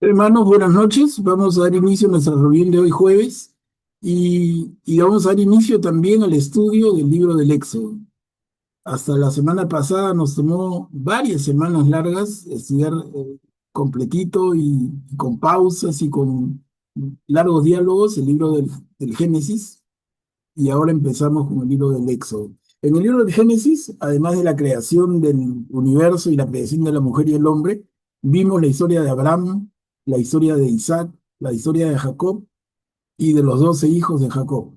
Hermanos, buenas noches. Vamos a dar inicio a nuestra reunión de hoy jueves y vamos a dar inicio también al estudio del libro del Éxodo. Hasta la semana pasada nos tomó varias semanas largas estudiar completito y con pausas y con largos diálogos el libro del Génesis, y ahora empezamos con el libro del Éxodo. En el libro del Génesis, además de la creación del universo y la creación de la mujer y el hombre, vimos la historia de Abraham, la historia de Isaac, la historia de Jacob y de los 12 hijos de Jacob.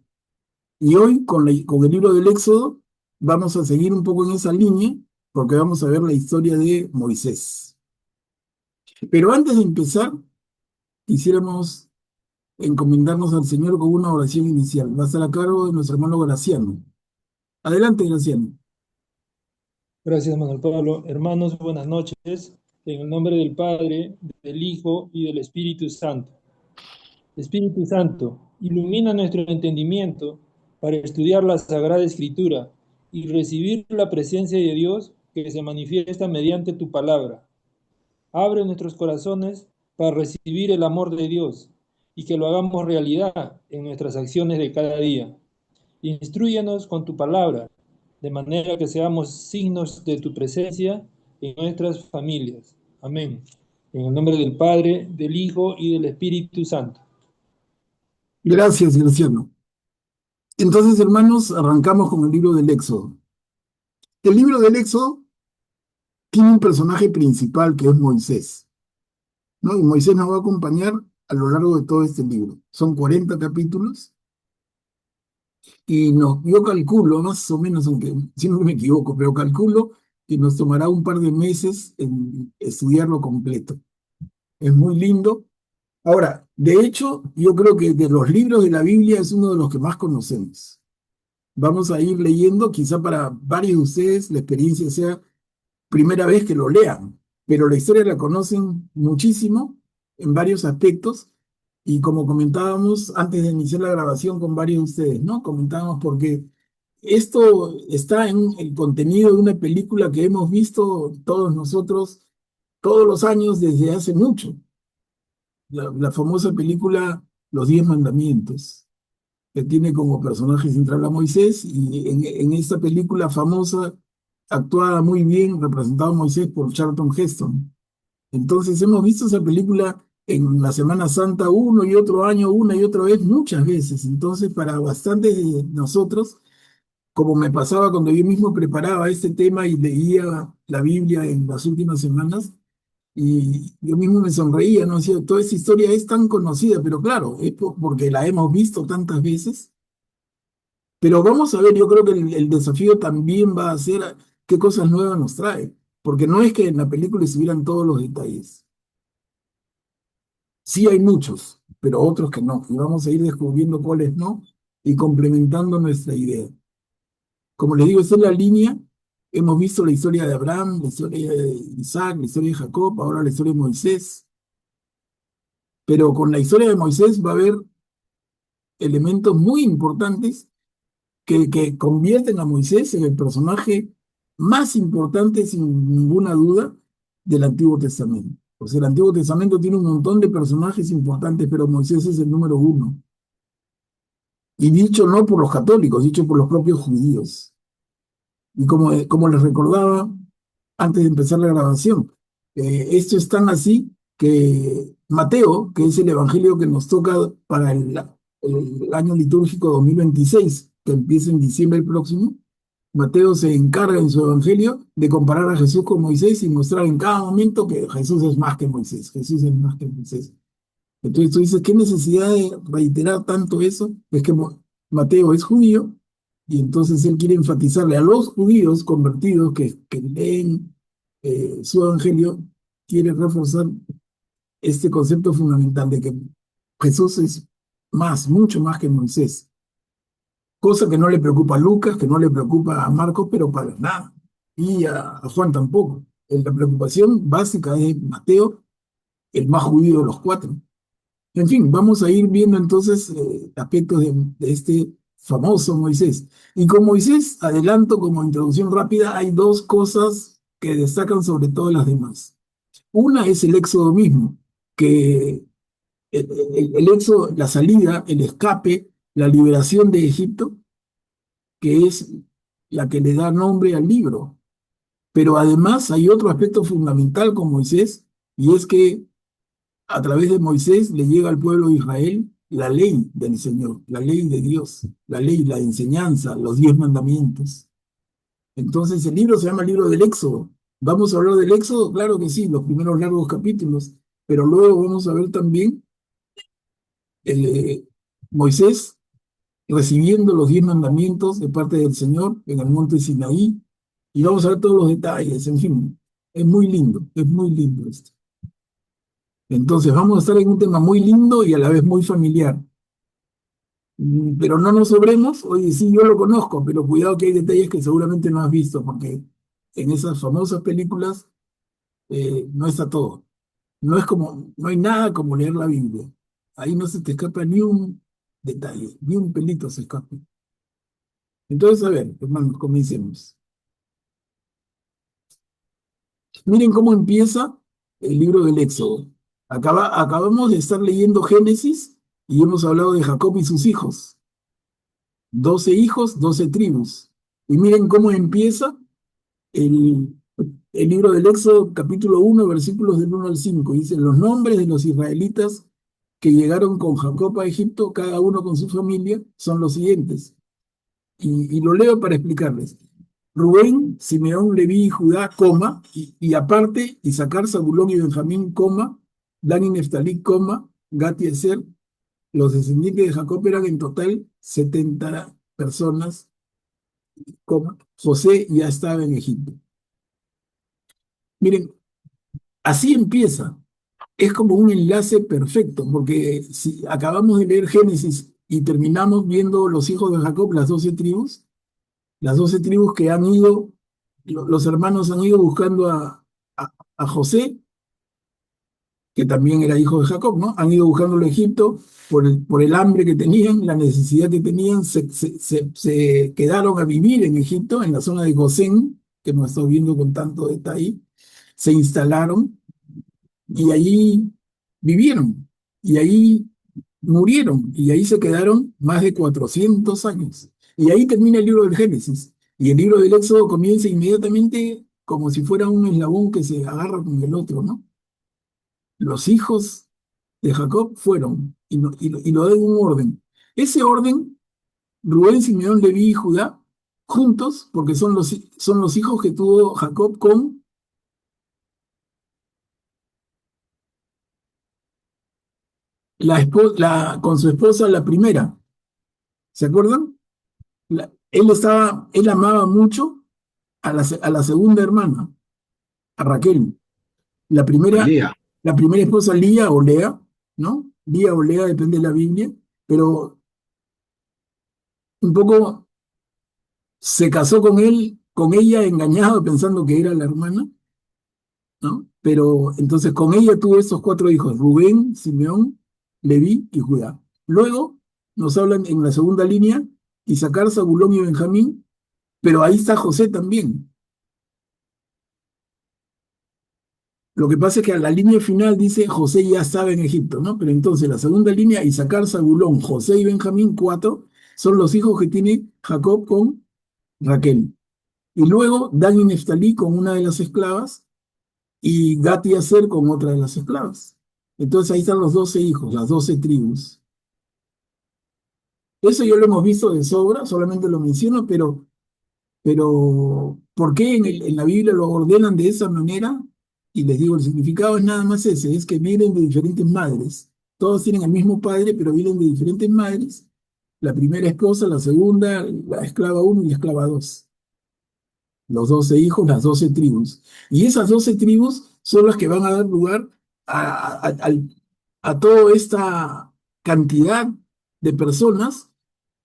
Y hoy, con el libro del Éxodo, vamos a seguir un poco en esa línea, porque vamos a ver la historia de Moisés. Pero antes de empezar, quisiéramos encomendarnos al Señor con una oración inicial. Va a estar a cargo de nuestro hermano Graciano. Adelante, Graciano. Gracias, Manuel Pablo. Hermanos, buenas noches. En el nombre del Padre, del Hijo y del Espíritu Santo. Espíritu Santo, ilumina nuestro entendimiento para estudiar la Sagrada Escritura y recibir la presencia de Dios que se manifiesta mediante tu palabra. Abre nuestros corazones para recibir el amor de Dios y que lo hagamos realidad en nuestras acciones de cada día. Instrúyenos con tu palabra, de manera que seamos signos de tu presencia en nuestras familias. Amén. En el nombre del Padre, del Hijo y del Espíritu Santo. Gracias, Graciano. Entonces, hermanos, arrancamos con el libro del Éxodo. El libro del Éxodo tiene un personaje principal que es Moisés, ¿no? Y Moisés nos va a acompañar a lo largo de todo este libro. Son 40 capítulos y yo calculo, más o menos, aunque siempre me equivoco, pero calculo que nos tomará un par de meses en estudiarlo completo. Es muy lindo. Ahora, de hecho, yo creo que de los libros de la Biblia es uno de los que más conocemos. Vamos a ir leyendo, quizá para varios de ustedes la experiencia sea primera vez que lo lean, pero la historia la conocen muchísimo en varios aspectos, y como comentábamos antes de iniciar la grabación con varios de ustedes, ¿no? Comentábamos porque esto está en el contenido de una película que hemos visto todos nosotros todos los años desde hace mucho, la famosa película Los Diez Mandamientos, que tiene como personaje central a Moisés, y en esta película famosa, actuada muy bien, representado a Moisés por Charlton Heston. Entonces hemos visto esa película en la Semana Santa uno y otro año, una y otra vez, muchas veces. Entonces, para bastantes de nosotros, como me pasaba cuando yo mismo preparaba este tema y leía la Biblia en las últimas semanas, y yo mismo me sonreía, ¿no? Decía, toda esa historia es tan conocida, pero claro, es porque la hemos visto tantas veces. Pero vamos a ver, yo creo que el desafío también va a ser qué cosas nuevas nos trae, porque no es que en la película estuvieran todos los detalles. Sí hay muchos, pero otros que no, y vamos a ir descubriendo cuáles no y complementando nuestra idea. Como les digo, esta es la línea. Hemos visto la historia de Abraham, la historia de Isaac, la historia de Jacob, ahora la historia de Moisés, pero con la historia de Moisés va a haber elementos muy importantes que convierten a Moisés en el personaje más importante, sin ninguna duda, del Antiguo Testamento. O sea, el Antiguo Testamento tiene un montón de personajes importantes, pero Moisés es el número uno. Y dicho no por los católicos, dicho por los propios judíos. Y como les recordaba antes de empezar la grabación, esto es tan así que Mateo, que es el evangelio que nos toca para el año litúrgico 2026, que empieza en diciembre próximo, Mateo se encarga en su evangelio de comparar a Jesús con Moisés y mostrar en cada momento que Jesús es más que Moisés, Jesús es más que Moisés. Entonces tú dices, ¿qué necesidad de reiterar tanto eso? Es que Mateo es judío, y entonces él quiere enfatizarle a los judíos convertidos que leen su evangelio, quiere reforzar este concepto fundamental de que Jesús es más, mucho más que Moisés, cosa que no le preocupa a Lucas, que no le preocupa a Marcos, pero para nada, y a Juan tampoco. La preocupación básica es Mateo, el más judío de los cuatro. En fin, vamos a ir viendo entonces aspectos de este famoso Moisés. Y con Moisés, adelanto como introducción rápida, hay dos cosas que destacan sobre todas las demás. Una es el Éxodo mismo. que el éxodo, la salida, el escape, la liberación de Egipto, que es la que le da nombre al libro. Pero además hay otro aspecto fundamental con Moisés, y es que a través de Moisés le llega al pueblo de Israel la ley del Señor, la ley de Dios, la ley, la enseñanza, los 10 mandamientos. Entonces el libro se llama el libro del Éxodo. ¿Vamos a hablar del Éxodo? Claro que sí, los primeros largos capítulos, pero luego vamos a ver también eh, Moisés recibiendo los 10 mandamientos de parte del Señor en el monte Sinaí, y vamos a ver todos los detalles, en fin, es muy lindo esto. Entonces vamos a estar en un tema muy lindo y a la vez muy familiar. Pero no nos sobremos, oye, sí, yo lo conozco, pero cuidado que hay detalles que seguramente no has visto, porque en esas famosas películas no está todo. No hay nada como leer la Biblia. Ahí no se te escapa ni un detalle, ni un pelito se escapa. Entonces, a ver, hermanos, comencemos. Miren cómo empieza el libro del Éxodo. Acabamos de estar leyendo Génesis y hemos hablado de Jacob y sus hijos. 12 hijos, 12 tribus. Y miren cómo empieza el, el libro del Éxodo, capítulo 1, versículos del 1 al 5. Dice, los nombres de los israelitas que llegaron con Jacob a Egipto, cada uno con su familia, son los siguientes. Y lo leo para explicarles. Rubén, Simeón, Leví y Judá, coma, y aparte, Isaacar, Zabulón y Benjamín, coma, Dan y Neftalí, coma, Gad y Aser. Los descendientes de Jacob eran en total 70 personas, coma. José ya estaba en Egipto. Miren, así empieza. Es como un enlace perfecto, porque si acabamos de leer Génesis y terminamos viendo los hijos de Jacob, las 12 tribus que han ido, los hermanos han ido buscando a José, que también era hijo de Jacob, ¿no? Han ido buscándolo a Egipto por el hambre que tenían, la necesidad que tenían, se quedaron a vivir en Egipto, en la zona de Gosén, que hemos estado viendo con tanto detalle, se instalaron y allí vivieron, y ahí murieron, y ahí se quedaron más de 400 años. Y ahí termina el libro del Génesis. Y el libro del Éxodo comienza inmediatamente como si fuera un eslabón que se agarra con el otro, ¿no? Los hijos de Jacob fueron, y lo da en un orden. Ese orden, Rubén, Simeón, Leví y Judá, juntos, porque son los hijos que tuvo Jacob con su esposa, la primera. ¿Se acuerdan? Él amaba mucho a la segunda hermana, a Raquel. La primera, Lía. la primera esposa, Lía o Lea, ¿no? Lía o Lea, depende de la Biblia, pero un poco se casó con él, con ella engañado, pensando que era la hermana, ¿no? Pero entonces con ella tuvo esos 4 hijos, Rubén, Simeón, Leví y Judá. Luego nos hablan en la segunda línea, Isaacar, Zabulón y Benjamín, pero ahí está José también. Lo que pasa es que a la línea final dice José ya estaba en Egipto, ¿no? Pero entonces la segunda línea, Isaacar, Zabulón, José y Benjamín, 4, son los hijos que tiene Jacob con Raquel. Y luego Dan y Neftalí con una de las esclavas y Gad y Aser con otra de las esclavas. Entonces ahí están los 12 hijos, las 12 tribus. Eso ya lo hemos visto de sobra, solamente lo menciono, pero ¿por qué en la Biblia lo ordenan de esa manera? Y les digo, el significado es nada más ese, es que vienen de diferentes madres. Todos tienen el mismo padre, pero vienen de diferentes madres. La primera esposa, la segunda, la esclava 1 y la esclava 2. Los 12 hijos, las 12 tribus. Y esas 12 tribus son las que van a dar lugar a toda esta cantidad de personas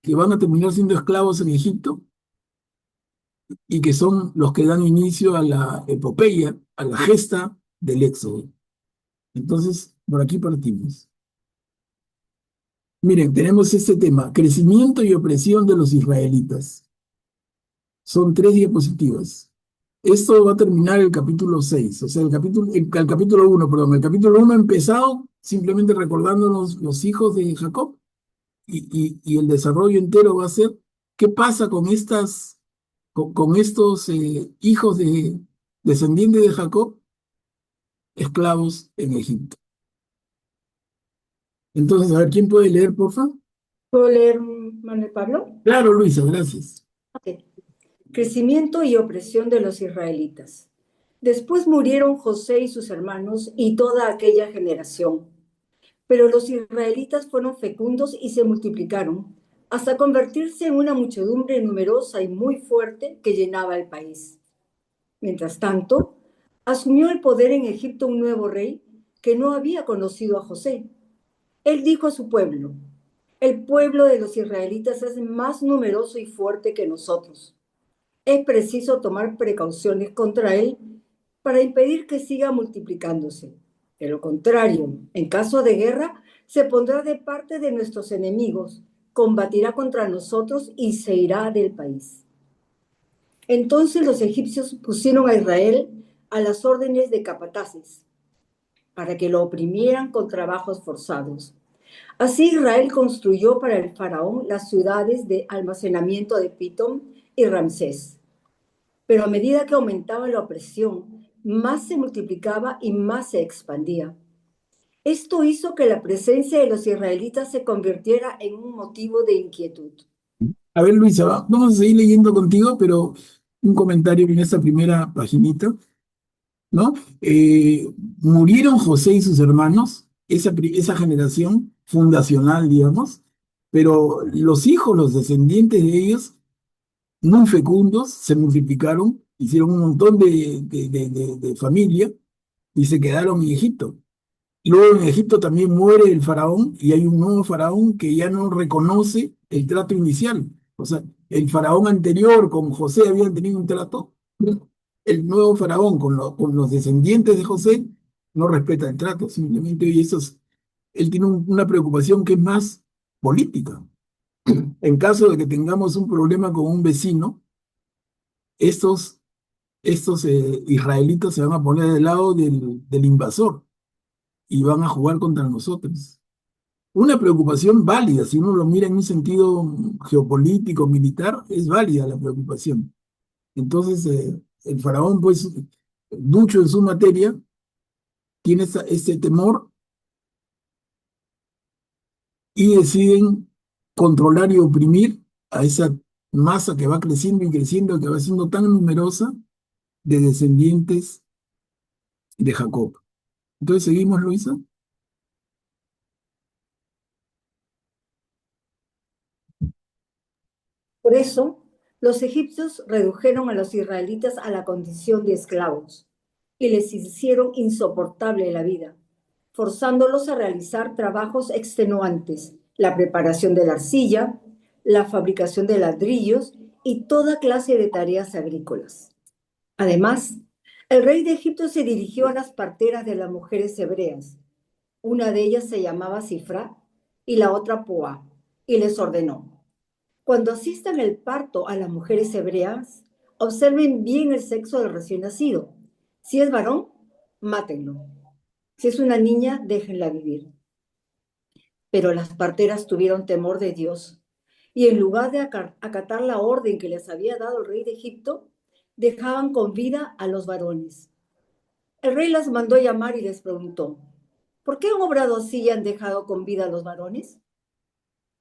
que van a terminar siendo esclavos en Egipto y que son los que dan inicio a la epopeya, a la gesta del Éxodo. Entonces, por aquí partimos. Miren, tenemos este tema, crecimiento y opresión de los israelitas. Son 3 diapositivas. Esto va a terminar el capítulo 6, o sea, el capítulo 1, perdón, el capítulo 1 ha empezado simplemente recordándonos los hijos de Jacob y el desarrollo entero va a ser qué pasa con estos hijos de descendientes de Jacob, esclavos en Egipto. Entonces, a ver, ¿quién puede leer, por favor? ¿Puedo leer, Manuel Pablo? Claro, Luisa, gracias. Ok. Crecimiento y opresión de los israelitas. Después murieron José y sus hermanos y toda aquella generación. Pero los israelitas fueron fecundos y se multiplicaron, hasta convertirse en una muchedumbre numerosa y muy fuerte que llenaba el país. Mientras tanto, asumió el poder en Egipto un nuevo rey que no había conocido a José. Él dijo a su pueblo: el pueblo de los israelitas es más numeroso y fuerte que nosotros. Es preciso tomar precauciones contra él para impedir que siga multiplicándose. De lo contrario, en caso de guerra, se pondrá de parte de nuestros enemigos, combatirá contra nosotros y se irá del país. Entonces los egipcios pusieron a Israel a las órdenes de capataces para que lo oprimieran con trabajos forzados. Así Israel construyó para el faraón las ciudades de almacenamiento de Pitón y Ramsés. Pero a medida que aumentaba la opresión, más se multiplicaba y más se expandía. Esto hizo que la presencia de los israelitas se convirtiera en un motivo de inquietud. A ver, Luisa, vamos a seguir leyendo contigo, pero un comentario en esta primera paginita, ¿no? Murieron José y sus hermanos, esa generación fundacional, digamos, pero los hijos, los descendientes de ellos, muy fecundos, se multiplicaron, hicieron un montón de familia y se quedaron en Egipto. Luego en Egipto también muere el faraón y hay un nuevo faraón que ya no reconoce el trato inicial. O sea, el faraón anterior con José habían tenido un trato. El nuevo faraón con los descendientes de José no respeta el trato, simplemente y él tiene una preocupación que es más política. En caso de que tengamos un problema con un vecino, estos, estos israelitas se van a poner del lado del invasor y van a jugar contra nosotros. Una preocupación válida, si uno lo mira en un sentido geopolítico, militar, es válida la preocupación. Entonces, el faraón, pues, ducho en su materia, tiene ese temor y deciden controlar y oprimir a esa masa que va creciendo y creciendo, que va siendo tan numerosa de descendientes de Jacob. Entonces, seguimos, Luisa. Por eso, los egipcios redujeron a los israelitas a la condición de esclavos y les hicieron insoportable la vida, forzándolos a realizar trabajos extenuantes, la preparación de la arcilla, la fabricación de ladrillos y toda clase de tareas agrícolas. Además, el rey de Egipto se dirigió a las parteras de las mujeres hebreas. Una de ellas se llamaba Sifra y la otra Poa, y les ordenó: cuando asistan el parto a las mujeres hebreas, observen bien el sexo del recién nacido. Si es varón, mátenlo. Si es una niña, déjenla vivir. Pero las parteras tuvieron temor de Dios y en lugar de acatar la orden que les había dado el rey de Egipto, dejaban con vida a los varones. El rey las mandó llamar y les preguntó: ¿por qué han obrado así y han dejado con vida a los varones?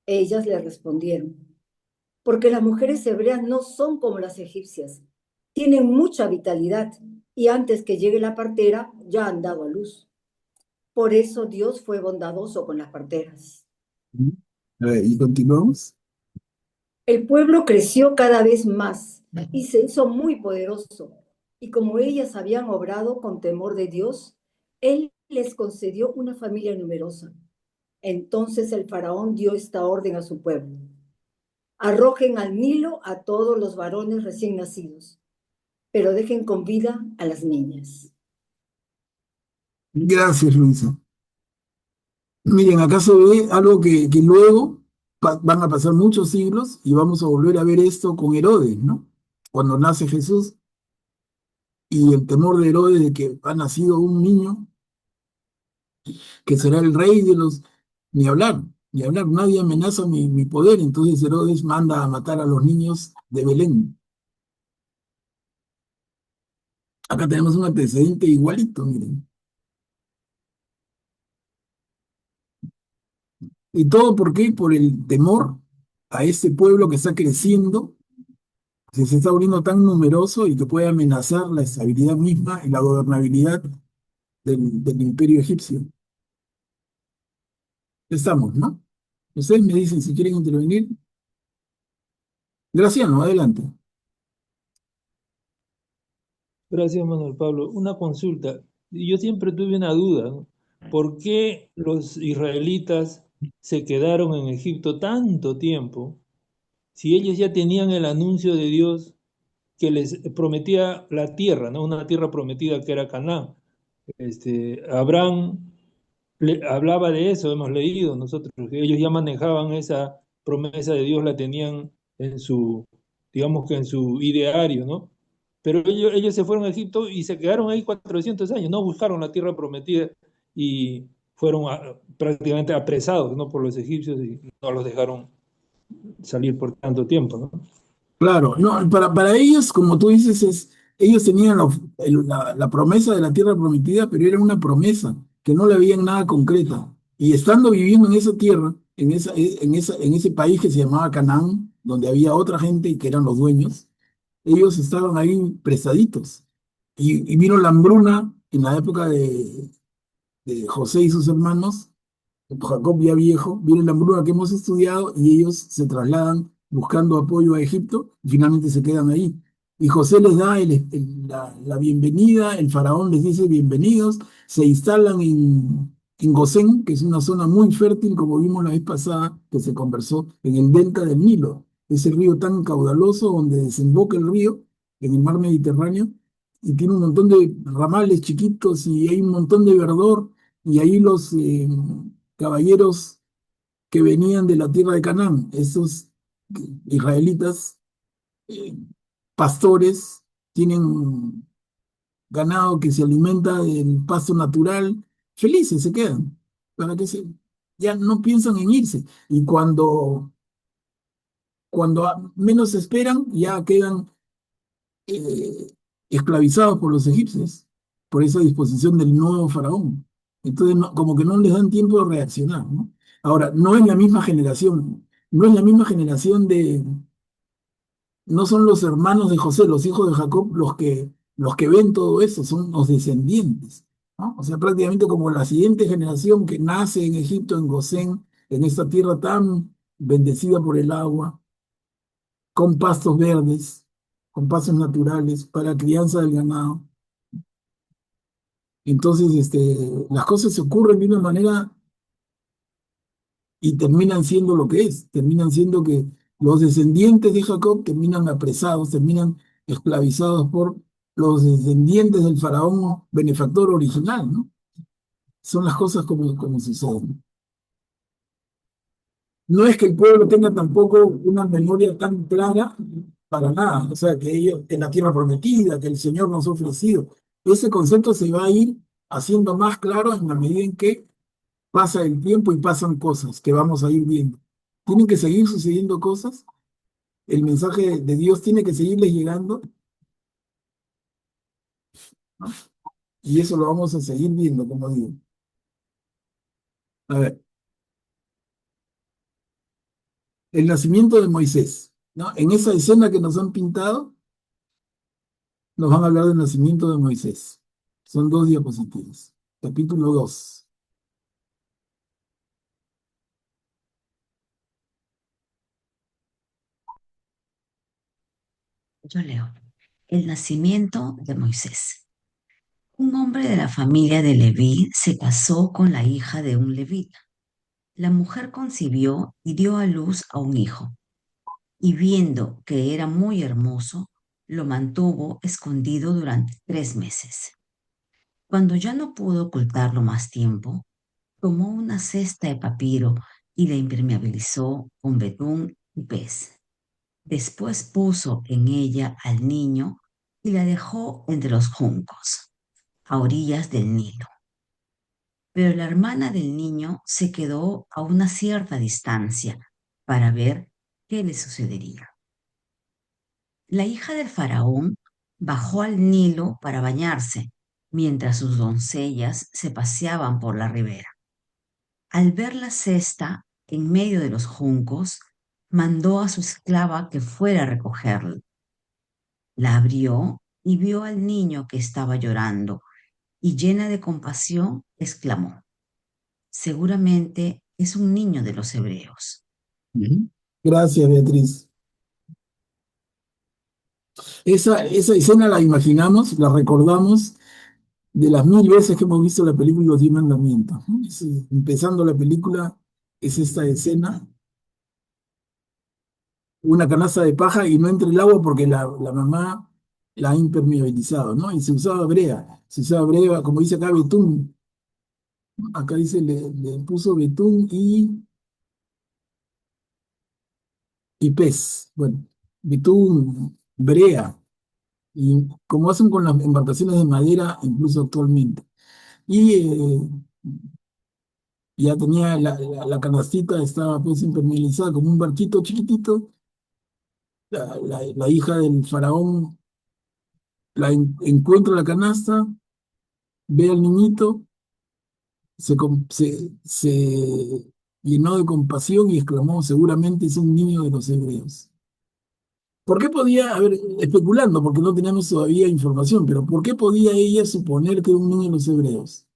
Ellas le respondieron: porque las mujeres hebreas no son como las egipcias, tienen mucha vitalidad y antes que llegue la partera ya han dado a luz. Por eso Dios fue bondadoso con las parteras. Y continuamos. El pueblo creció cada vez más y se hizo muy poderoso. Y como ellas habían obrado con temor de Dios, Él les concedió una familia numerosa. Entonces el faraón dio esta orden a su pueblo: arrojen al Nilo a todos los varones recién nacidos, pero dejen con vida a las niñas. Gracias, Luisa. Miren, acá se ve algo que luego van a pasar muchos siglos y vamos a volver a ver esto con Herodes, ¿no? Cuando nace Jesús, y el temor de Herodes de que ha nacido un niño que será el rey de los... Ni hablar, ni hablar, nadie amenaza mi poder. Entonces Herodes manda a matar a los niños de Belén. Acá tenemos un antecedente igualito, miren. ¿Y todo por qué? Por el temor a ese pueblo que está creciendo, que se está volviendo tan numeroso y que puede amenazar la estabilidad misma y la gobernabilidad del imperio egipcio. Estamos, ¿no? Ustedes me dicen si quieren intervenir. Graciano, adelante. Gracias, Manuel Pablo. Una consulta. Yo siempre tuve una duda, ¿no? ¿Por qué los israelitas se quedaron en Egipto tanto tiempo si ellos ya tenían el anuncio de Dios que les prometía la tierra, ¿no? Una tierra prometida que era Canaán? Abraham hablaba de eso, hemos leído nosotros, que ellos ya manejaban esa promesa de Dios, la tenían en su, digamos que en su ideario, ¿no? Pero ellos se fueron a Egipto y se quedaron ahí 400 años, no buscaron la tierra prometida y fueron prácticamente apresados, ¿no? Por los egipcios y no los dejaron salir por tanto tiempo, ¿no? Claro, no, para ellos, como tú dices, ellos tenían la promesa de la tierra prometida, pero era una promesa que no le veían nada concreta. Y estando viviendo en esa tierra, en ese país que se llamaba Canaán, donde había otra gente que eran los dueños, ellos estaban ahí prestaditos. Y vino la hambruna en la época de José y sus hermanos, Jacob ya viejo, viene la hambruna que hemos estudiado y ellos se trasladan buscando apoyo a Egipto y finalmente se quedan ahí. Y José les da la bienvenida, el faraón les dice bienvenidos, se instalan en Gosén, que es una zona muy fértil, como vimos la vez pasada, que se conversó en el delta del Nilo, ese río tan caudaloso donde desemboca el río en el mar Mediterráneo y tiene un montón de ramales chiquitos y hay un montón de verdor y ahí los caballeros que venían de la tierra de Canaán, esos israelitas, eh, pastores, tienen ganado que se alimenta del pasto natural, felices se quedan, para que ya no piensan en irse. Y cuando menos esperan, ya quedan eh, esclavizados por los egipcios, por esa disposición del nuevo faraón. Entonces, como que no les dan tiempo de reaccionar, ¿no? Ahora, no es la misma generación, no es la misma generación no son los hermanos de José, los hijos de Jacob, los que ven todo eso, son los descendientes, ¿no? O sea, prácticamente como la siguiente generación que nace en Egipto, en Gosén, en esta tierra tan bendecida por el agua, con pastos verdes, con pastos naturales, para crianza del ganado. Entonces, las cosas se ocurren de una manera y terminan siendo lo que es, terminan siendo que los descendientes de Jacob terminan apresados, terminan esclavizados por los descendientes del faraón benefactor original, ¿no? Son las cosas como suceden. No es que el pueblo tenga tampoco una memoria tan clara para nada, o sea, que ellos, en la tierra prometida, que el Señor nos ha ofrecido. Ese concepto se va a ir haciendo más claro en la medida en que pasa el tiempo y pasan cosas que vamos a ir viendo. Tienen que seguir sucediendo cosas, el mensaje de Dios tiene que seguirles llegando, ¿no? Y eso lo vamos a seguir viendo, como digo. A ver, el nacimiento de Moisés, ¿no? En esa escena que nos han pintado, nos van a hablar del nacimiento de Moisés. Son dos diapositivas. Capítulo 2. Yo leo. El nacimiento de Moisés. Un hombre de la familia de Leví se casó con la hija de un levita. La mujer concibió y dio a luz a un hijo, y viendo que era muy hermoso, lo mantuvo escondido durante 3 meses. Cuando ya no pudo ocultarlo más tiempo, tomó una cesta de papiro y la impermeabilizó con betún y pez. Después puso en ella al niño y la dejó entre los juncos, a orillas del Nilo. Pero la hermana del niño se quedó a una cierta distancia para ver qué le sucedería. La hija del faraón bajó al Nilo para bañarse, mientras sus doncellas se paseaban por la ribera. Al ver la cesta en medio de los juncos, mandó a su esclava que fuera a recogerla. La abrió y vio al niño que estaba llorando, y llena de compasión, exclamó: seguramente es un niño de los hebreos. Ujú. Gracias, Beatriz. Esa escena la imaginamos, la recordamos de las mil veces que hemos visto la película Los Diez Mandamientos, ¿no? Empezando la película, es esta escena, una canasta de paja y no entra el agua porque la mamá la ha impermeabilizado, ¿no? Y se usaba brea, como dice acá, betún. Acá dice, le puso betún y pez. Bueno, betún, brea, y como hacen con las embarcaciones de madera, incluso actualmente. Y ya tenía la canastita, estaba pues impermeabilizada como un barquito chiquitito. La hija del faraón encuentra la canasta, ve al niñito, se llenó de compasión y exclamó: seguramente es un niño de los hebreos. ¿Por qué podía, a ver, especulando, porque no teníamos todavía información, pero por qué podía ella suponer que era un niño de los hebreos?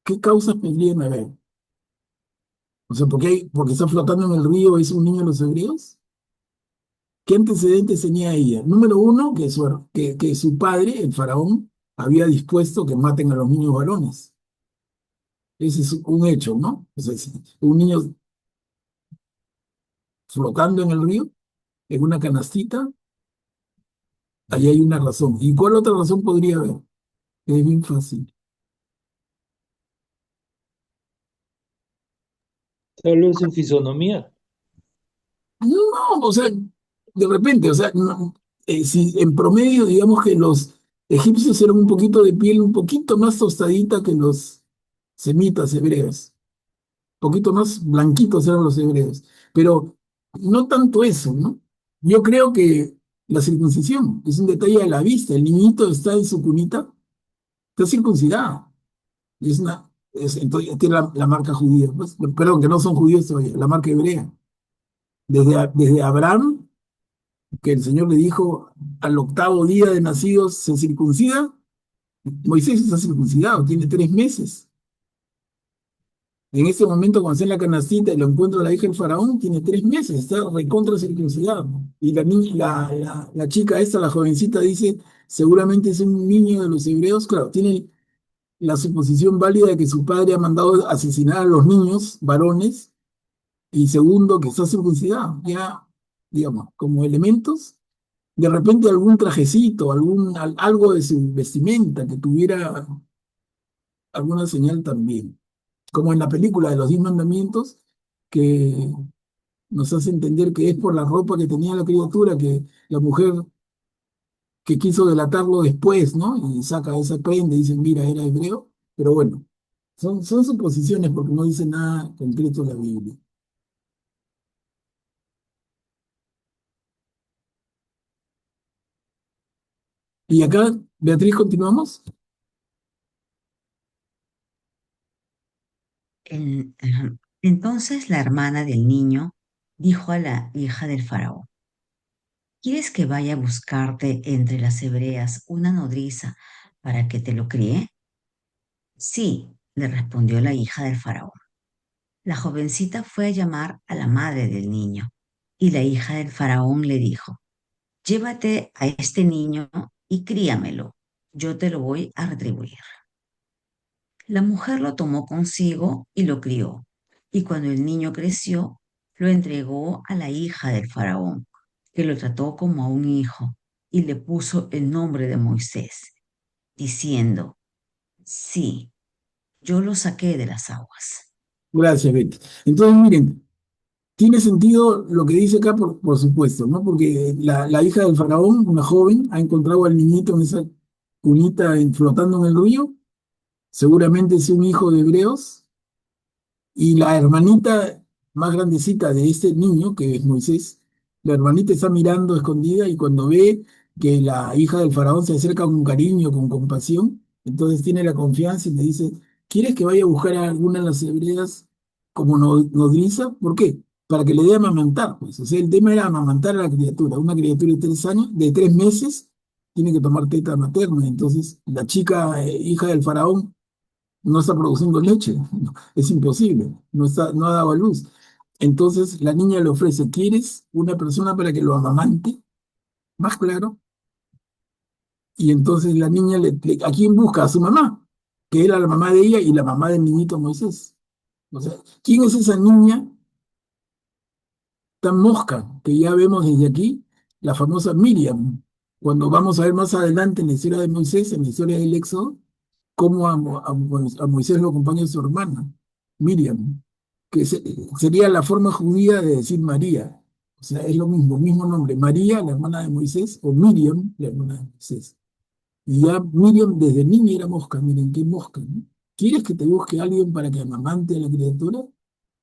¿Qué causas podrían haber? O sea, porque está flotando en el río, es un niño de los hebreos. ¿Qué antecedentes tenía ella? Número uno, que su padre, el faraón, había dispuesto que maten a los niños varones. Ese es un hecho, ¿no? O sea, si un niño flotando en el río, en una canastita, ahí hay una razón. ¿Y cuál otra razón podría haber? Es bien fácil. Solo su fisonomía. No, o sea, de repente, o sea, si en promedio, digamos que los egipcios eran un poquito de piel un poquito más tostadita que los semitas hebreos, un poquito más blanquitos eran los hebreos, pero no tanto eso, ¿no? Yo creo que la circuncisión es un detalle a la vista. El niñito está en su cunita, está circuncidado. Y entonces tiene la marca judía, pues, perdón, que no son judíos todavía, la marca hebrea. Desde Abraham, que el Señor le dijo: al octavo día de nacidos se circuncida. Moisés está circuncidado, tiene 3 meses. En ese momento, cuando está en la canastita y lo encuentra la hija del faraón, tiene 3 meses, está recontra circuncidado. Y la chica esta, la jovencita, dice: seguramente es un niño de los hebreos. Claro, tiene la suposición válida de que su padre ha mandado asesinar a los niños varones, y segundo, que está circuncidado. Ya, digamos, como elementos, de repente algún trajecito, algo de su vestimenta que tuviera alguna señal también. Como en la película de los 10 mandamientos, que nos hace entender que es por la ropa que tenía la criatura, que la mujer que quiso delatarlo después, ¿no? Y saca esa prenda y dice: mira, era hebreo. Pero bueno, son suposiciones porque no dice nada concreto en la Biblia. Y acá, Beatriz, continuamos. Entonces la hermana del niño dijo a la hija del faraón: ¿quieres que vaya a buscarte entre las hebreas una nodriza para que te lo críe? Sí, le respondió la hija del faraón. La jovencita fue a llamar a la madre del niño, y la hija del faraón le dijo: llévate a este niño y críamelo, yo te lo voy a retribuir. La mujer lo tomó consigo y lo crió, y cuando el niño creció, lo entregó a la hija del faraón, que lo trató como a un hijo, y le puso el nombre de Moisés, diciendo: sí, yo lo saqué de las aguas. Gracias, Betty. Entonces, miren. Tiene sentido lo que dice acá, por supuesto, ¿no? Porque la hija del faraón, una joven, ha encontrado al niñito en esa cunita flotando en el río. Seguramente es un hijo de hebreos. Y la hermanita más grandecita de este niño, que es Moisés, la hermanita está mirando escondida y cuando ve que la hija del faraón se acerca con cariño, con compasión, entonces tiene la confianza y le dice, ¿quieres que vaya a buscar a alguna de las hebreas como nodriza? ¿Por qué? Para que le dé a amamantar, pues. O sea, el tema era amamantar a la criatura. Una criatura de 3 años, de 3 meses, tiene que tomar teta materna. Entonces, la chica, hija del faraón, no está produciendo leche, no, es imposible, no ha dado a luz. Entonces la niña le ofrece, ¿quieres una persona para que lo amamante? Más claro. Y entonces la niña, ¿a quién busca? A su mamá, que era la mamá de ella y la mamá del niñito Moisés. O sea, ¿quién es esa niña tan mosca que ya vemos desde aquí? La famosa Miriam. Cuando vamos a ver más adelante en la historia de Moisés, en la historia del Éxodo, cómo a Moisés lo acompaña su hermana, Miriam, que sería la forma judía de decir María. O sea, es lo mismo, mismo nombre, María, la hermana de Moisés, o Miriam, la hermana de Moisés. Y ya Miriam desde niña era mosca, miren qué mosca, ¿no? ¿Quieres que te busque alguien para que amamante a la criatura?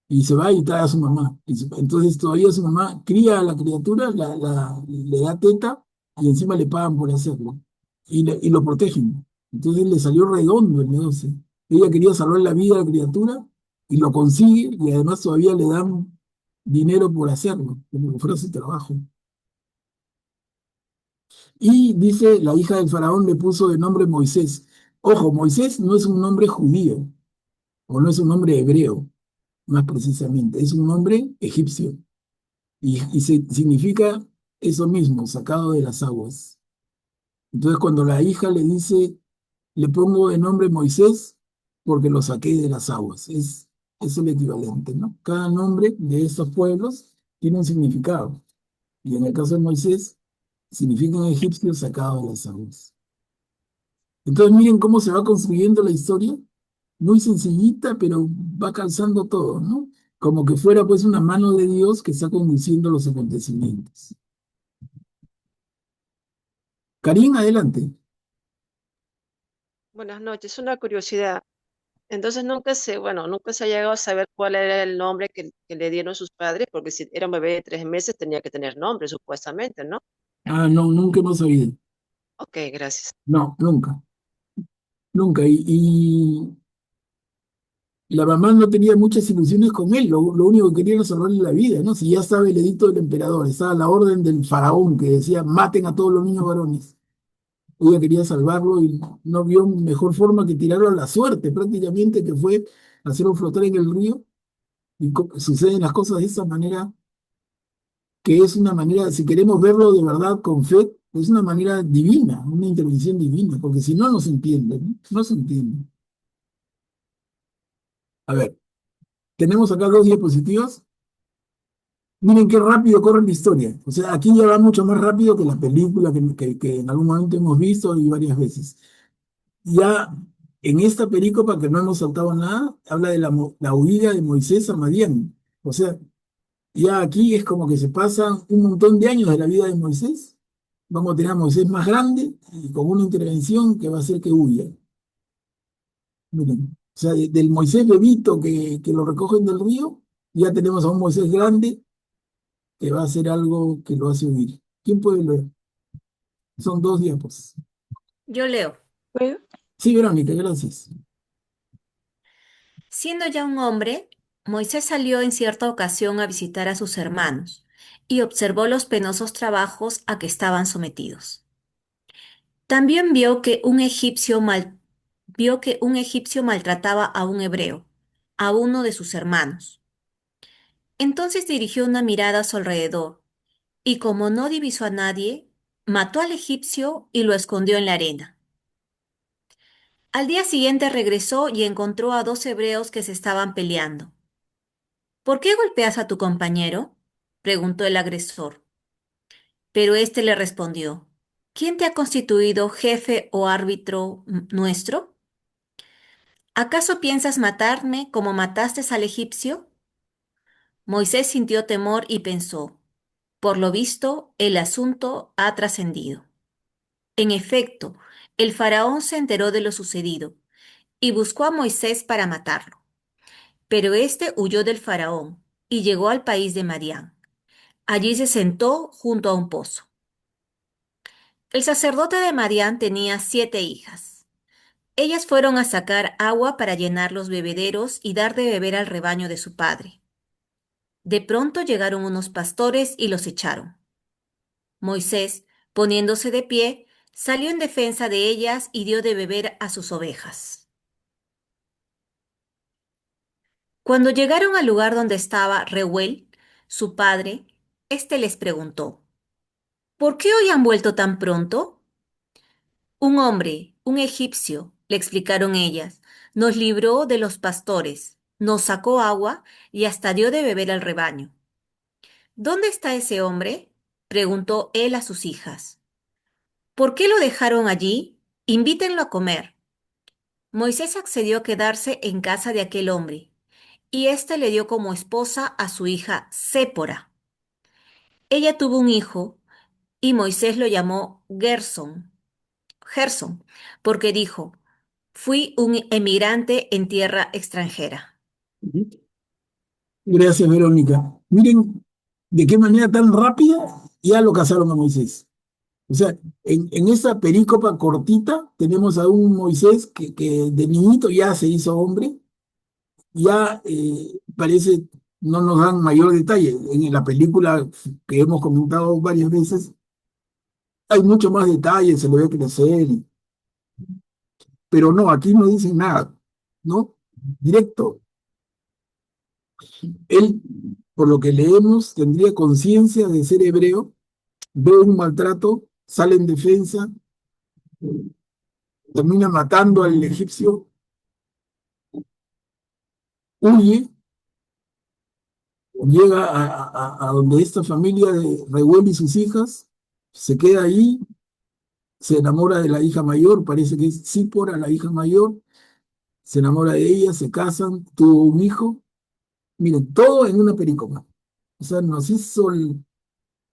Y se va y trae a su mamá. Entonces todavía su mamá cría a la criatura, le da teta y encima le pagan por hacerlo. Y lo protegen. Entonces le salió redondo el negocio. Ella quería salvar la vida a la criatura y lo consigue y además todavía le dan dinero por hacerlo, como que fuera su trabajo. Y dice, la hija del faraón le puso de nombre Moisés. Ojo, Moisés no es un nombre judío o no es un nombre hebreo, más precisamente, es un nombre egipcio. Y significa eso mismo, sacado de las aguas. Entonces, cuando la hija le dice, le pongo de nombre Moisés porque lo saqué de las aguas, es el equivalente, ¿no? Cada nombre de estos pueblos tiene un significado. Y en el caso de Moisés, significa en egipcio sacado de las aguas. Entonces, miren cómo se va construyendo la historia, muy sencillita, pero va calzando todo, ¿no? Como que fuera pues una mano de Dios que está conduciendo los acontecimientos. Karim, adelante. Buenas noches, una curiosidad. Entonces nunca se ha llegado a saber cuál era el nombre que le dieron sus padres, porque si era un bebé de 3 meses tenía que tener nombre, supuestamente, ¿no? Ah, no, nunca hemos oído. Ok, gracias. No, nunca, nunca. Y la mamá no tenía muchas ilusiones con él, lo único que quería era salvarle la vida, ¿no? Si ya estaba el edicto del emperador, estaba la orden del faraón que decía maten a todos los niños varones. Ella quería salvarlo y no vio mejor forma que tirarlo a la suerte, prácticamente, que fue hacerlo flotar en el río. Y suceden las cosas de esa manera, que es una manera, si queremos verlo de verdad con fe, es una manera divina, una intervención divina, porque si no, no se entiende, ¿no? No se entiende. A ver, tenemos acá dos diapositivas. Miren qué rápido corre la historia. O sea, aquí ya va mucho más rápido que la película que en algún momento hemos visto y varias veces. Ya en esta pericopa, que no hemos saltado nada, habla de la huida de Moisés a Madián. O sea, ya aquí es como que se pasan un montón de años de la vida de Moisés. Vamos a tener a Moisés más grande y con una intervención que va a hacer que huya. Miren, o sea, del Moisés bebito que lo recogen del río, ya tenemos a un Moisés grande que va a hacer algo que lo hace huir. ¿Quién puede leer? Son dos diapos. Yo leo. Bueno, Sí, Verónica, gracias. Siendo ya un hombre, Moisés salió en cierta ocasión a visitar a sus hermanos y observó los penosos trabajos a que estaban sometidos. También vio que un egipcio maltrataba a un hebreo, a uno de sus hermanos. Entonces dirigió una mirada a su alrededor y como no divisó a nadie, mató al egipcio y lo escondió en la arena. Al día siguiente regresó y encontró a dos hebreos que se estaban peleando. ¿Por qué golpeas a tu compañero? Preguntó el agresor. Pero éste le respondió, ¿quién te ha constituido jefe o árbitro nuestro? ¿Acaso piensas matarme como mataste al egipcio? Moisés sintió temor y pensó, por lo visto, el asunto ha trascendido. En efecto, el faraón se enteró de lo sucedido y buscó a Moisés para matarlo. Pero éste huyó del faraón y llegó al país de Madián. Allí se sentó junto a un pozo. El sacerdote de Madián tenía 7 hijas. Ellas fueron a sacar agua para llenar los bebederos y dar de beber al rebaño de su padre. De pronto llegaron unos pastores y los echaron. Moisés, poniéndose de pie, salió en defensa de ellas y dio de beber a sus ovejas. Cuando llegaron al lugar donde estaba Reuel, su padre, éste les preguntó, ¿por qué hoy han vuelto tan pronto? Un hombre, un egipcio, le explicaron ellas, nos libró de los pastores, nos sacó agua y hasta dio de beber al rebaño. ¿Dónde está ese hombre? Preguntó él a sus hijas. ¿Por qué lo dejaron allí? Invítenlo a comer. Moisés accedió a quedarse en casa de aquel hombre, y éste le dio como esposa a su hija Sépora. Ella tuvo un hijo, y Moisés lo llamó Gerson, porque dijo, fui un emigrante en tierra extranjera. Gracias, Verónica. Miren de qué manera tan rápida ya lo casaron a Moisés. O sea, en esa perícopa cortita tenemos a un Moisés que de niñito ya se hizo hombre, ya parece, no nos dan mayor detalle. En la película que hemos comentado varias veces, hay mucho más detalle, se lo ve crecer, pero no, aquí no dicen nada, ¿no? Directo. Él, por lo que leemos, tendría conciencia de ser hebreo, ve un maltrato, sale en defensa, termina matando al egipcio, huye, llega a donde esta familia de Reuel y sus hijas, se queda ahí, se enamora de la hija mayor, parece que es Zípora, la hija mayor, se enamora de ella, se casan, tuvo un hijo. Miren, todo en una pericopa. O sea,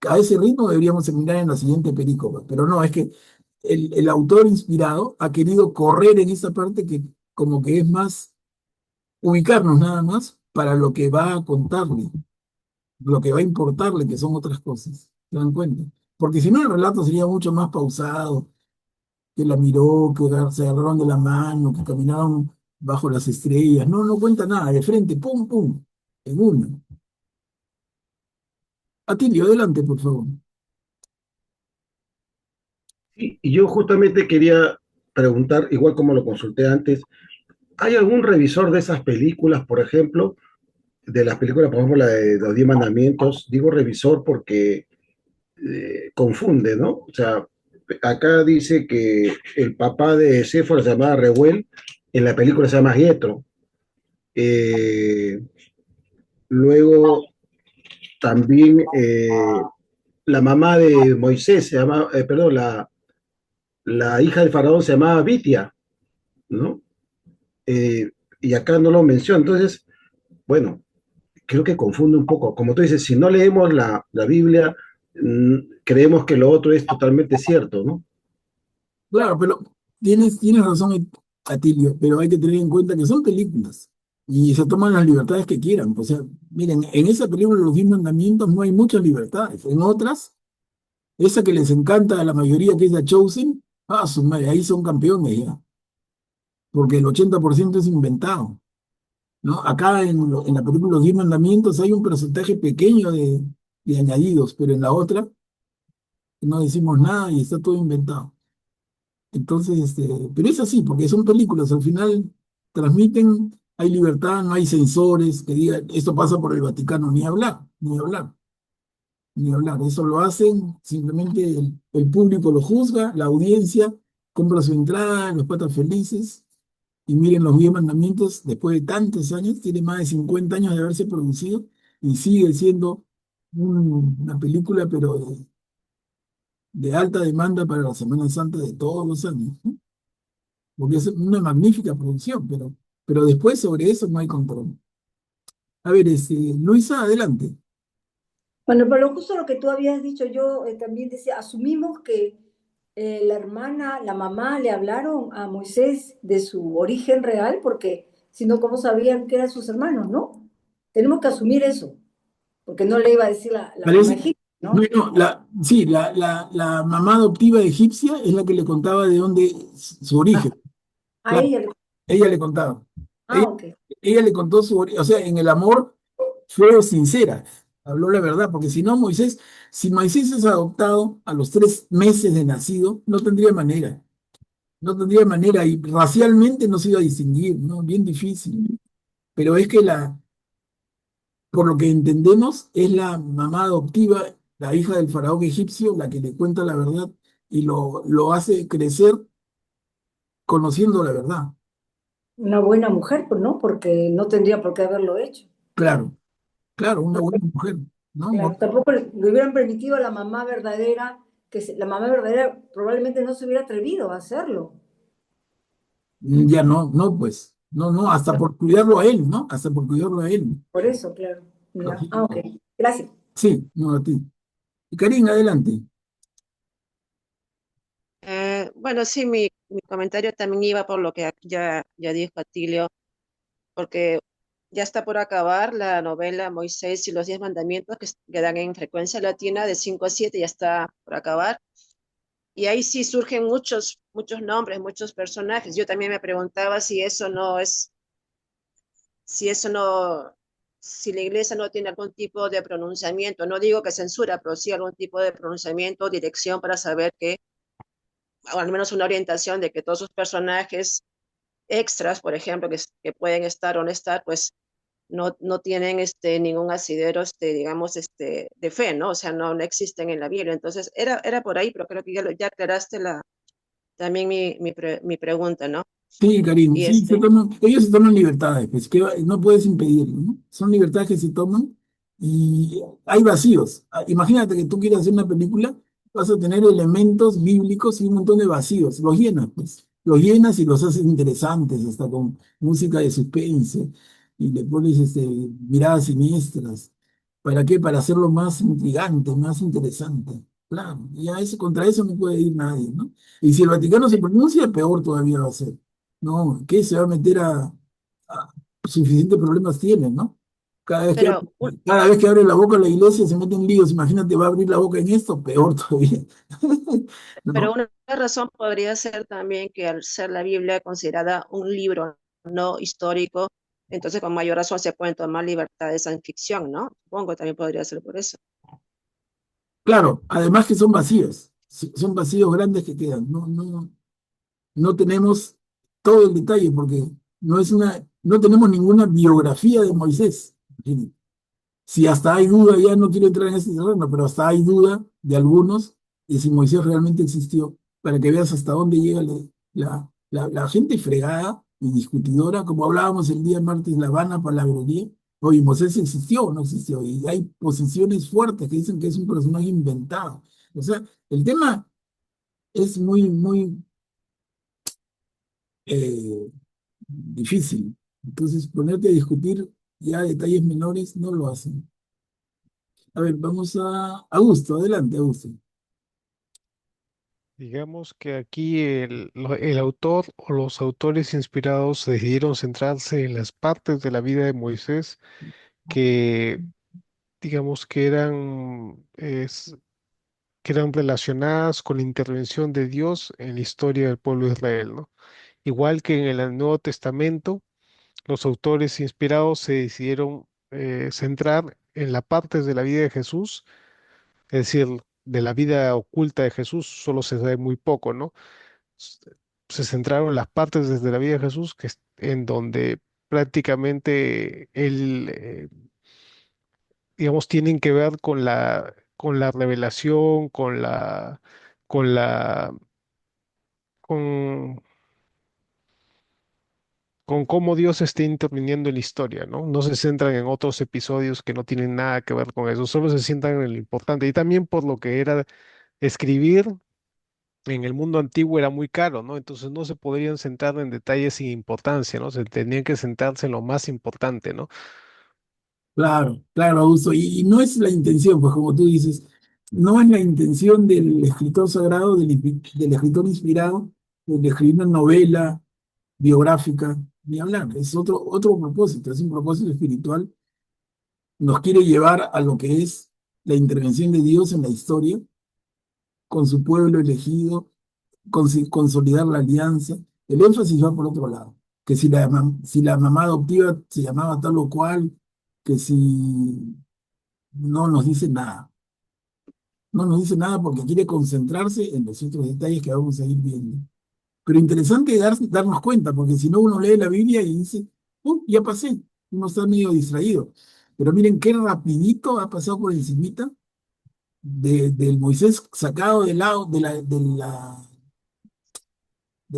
a ese ritmo deberíamos terminar en la siguiente pericopa, pero no, es que el autor inspirado ha querido correr en esta parte que como que es más ubicarnos nada más para lo que va a contarle, lo que va a importarle, que son otras cosas. ¿Se dan cuenta? Porque si no, el relato sería mucho más pausado, que la miró, que se agarraron de la mano, que caminaron bajo las estrellas. No, no cuenta nada, de frente, pum, pum, en una. Atilio, adelante, por favor. Y yo justamente quería preguntar, igual como lo consulté antes, ¿hay algún revisor de esas películas, por ejemplo, de las películas, por ejemplo, la de los 10 mandamientos? Digo revisor porque confunde, ¿no? O sea, acá dice que el papá de Séfora se llamaba Reuel, en la película se llama Jethro. Eh, Luego también la mamá de Moisés se llama, perdón, la hija del faraón se llamaba Bitia, ¿no? Eh, y acá no lo menciona. Entonces, bueno, creo que confunde un poco. Como tú dices, si no leemos la Biblia, creemos que lo otro es totalmente cierto, ¿no? Claro, pero tienes razón, Atilio, pero hay que tener en cuenta que son películas y se toman las libertades que quieran. O sea, miren, en esa película de los 10 mandamientos no hay muchas libertades. En otras, esa que les encanta a la mayoría, que es la Chosen, su madre, ahí son campeones ya, porque el 80% es inventado, ¿no? Acá en la película Los 10 mandamientos hay un porcentaje pequeño de añadidos, pero en la otra no decimos nada y está todo inventado. Entonces, pero es así, porque son películas, al final transmiten, hay libertad, no hay censores que digan, esto pasa por el Vaticano, ni hablar, ni hablar, ni hablar. Eso lo hacen, simplemente el público lo juzga, la audiencia compra su entrada, los patas felices, y miren los 10 mandamientos, después de tantos años, tiene más de 50 años de haberse producido, y sigue siendo una película, pero de alta demanda para la Semana Santa de todos los años, ¿no? Porque es una magnífica producción, pero después sobre eso no hay control. A ver, Luisa, adelante. Bueno, pero justo lo que tú habías dicho, yo también decía, asumimos que la hermana, la mamá le hablaron a Moisés de su origen real, porque si no, ¿cómo sabían que eran sus hermanos, no? Tenemos que asumir eso, porque no le iba a decir la mamá Parece, egipcia, ¿no? bueno, sí, la mamá adoptiva egipcia es la que le contaba de dónde su A, origen. a Claro, ella. ella le contaba. Ah, Ella, ok. ella le contó su origen, o sea, en el amor fue sincera, habló la verdad, porque si no, si Moisés es adoptado a los 3 meses de nacido, no tendría manera, no tendría manera, y racialmente no se iba a distinguir, ¿no? Bien difícil. Pero es que por lo que entendemos, es la mamá adoptiva, la hija del faraón egipcio, la que le cuenta la verdad y lo hace crecer conociendo la verdad. Una buena mujer, pues no, porque no tendría por qué haberlo hecho. Claro, claro, una buena mujer, ¿no? Claro, tampoco le hubieran permitido a la mamá verdadera, la mamá verdadera probablemente no se hubiera atrevido a hacerlo. Ya no, no, pues, no, no, hasta por cuidarlo a él, ¿no? Hasta por cuidarlo a él. Por eso, claro. Ya. Ah, ok. Lógico. Gracias. Sí, no a ti. Y Karin, adelante. Bueno, sí, mi comentario también iba por lo que ya dijo Atilio, porque ya está por acabar la novela Moisés y los 10 mandamientos que dan en frecuencia latina de 5 a 7, ya está por acabar. Y ahí sí surgen muchos nombres, muchos personajes. Yo también me preguntaba si eso no, si la iglesia no tiene algún tipo de pronunciamiento, no digo que censura, pero sí algún tipo de pronunciamiento, dirección para saber que, o al menos una orientación de que todos sus personajes extras, por ejemplo, que pueden estar o no estar, pues no tienen ningún asidero, digamos, de fe, ¿no? O sea, no existen en la Biblia. Entonces, era por ahí, pero creo que ya aclaraste también mi pregunta, ¿no? Sí, Karim, Y sí, ellos se toman libertades, pues que no puedes impedirlo, ¿no? Son libertades que se toman y hay vacíos. Imagínate que tú quieres hacer una película, vas a tener elementos bíblicos y un montón de vacíos. Los llenas, pues. Los llenas y los haces interesantes, hasta con música de suspense, y le pones miradas siniestras. ¿Para qué? Para hacerlo más intrigante, más interesante. Claro, contra eso no puede ir nadie, ¿no? Y si el Vaticano se pronuncia, peor todavía va a ser. No, ¿qué se va a meter a suficientes problemas tiene, ¿no? Cada vez que, pero, cada vez que abre la boca la iglesia se mete en líos. Imagínate, va a abrir la boca en esto, peor todavía. pero ¿No? una razón podría ser también que al ser la Biblia considerada un libro no histórico, entonces con mayor razón se pueden tomar libertades en ficción, ¿no? Supongo que también podría ser por eso. Claro, además que son vacíos, son vacíos grandes que quedan. No, no, no tenemos todo el detalle porque no tenemos ninguna biografía de Moisés. Si hasta hay duda, ya no quiero entrar en ese terreno, pero hasta hay duda de algunos de si Moisés realmente existió, para que veas hasta dónde llega la gente fregada y discutidora, como hablábamos el día martes, la vana palabrería. Oye, Moisés existió o no existió, y hay posiciones fuertes que dicen que es un personaje inventado. O sea, el tema es muy, muy difícil. Entonces, ponerte a discutir ya detalles menores no lo hacen. A ver, vamos a Augusto, adelante, Augusto. Digamos que aquí el autor o los autores inspirados decidieron centrarse en las partes de la vida de Moisés que, digamos, que eran relacionadas con la intervención de Dios en la historia del pueblo de Israel, ¿no? Igual que en el Nuevo Testamento, los autores inspirados se decidieron centrar en las partes de la vida de Jesús, es decir, de la vida oculta de Jesús solo se sabe muy poco, ¿no? s- Se centraron en las partes desde la vida de Jesús en donde prácticamente él, digamos, tienen que ver con la revelación, con la, con, con cómo Dios está interviniendo en la historia, ¿no? No se centran en otros episodios que no tienen nada que ver con eso, solo se centran en lo importante. Y también por lo que era escribir en el mundo antiguo era muy caro, ¿no? Entonces no se podrían centrar en detalles sin importancia, ¿no? Se tenían que centrarse en lo más importante, ¿no? Claro, claro, Augusto. Y no es la intención, pues como tú dices, no es la intención del escritor sagrado, del escritor inspirado, de escribir una novela biográfica, ni hablar. Es otro propósito, es un propósito espiritual. Nos quiere llevar a lo que es la intervención de Dios en la historia, con su pueblo elegido, consolidar la alianza. El énfasis va por otro lado, que si la mamá adoptiva se llamaba tal o cual, que si no nos dice nada. No nos dice nada porque quiere concentrarse en los otros detalles que vamos a ir viendo. Pero interesante darnos cuenta, porque si no uno lee la Biblia y dice, ya pasé, uno está medio distraído. Pero miren qué rapidito ha pasado por encimita del Moisés sacado del lado de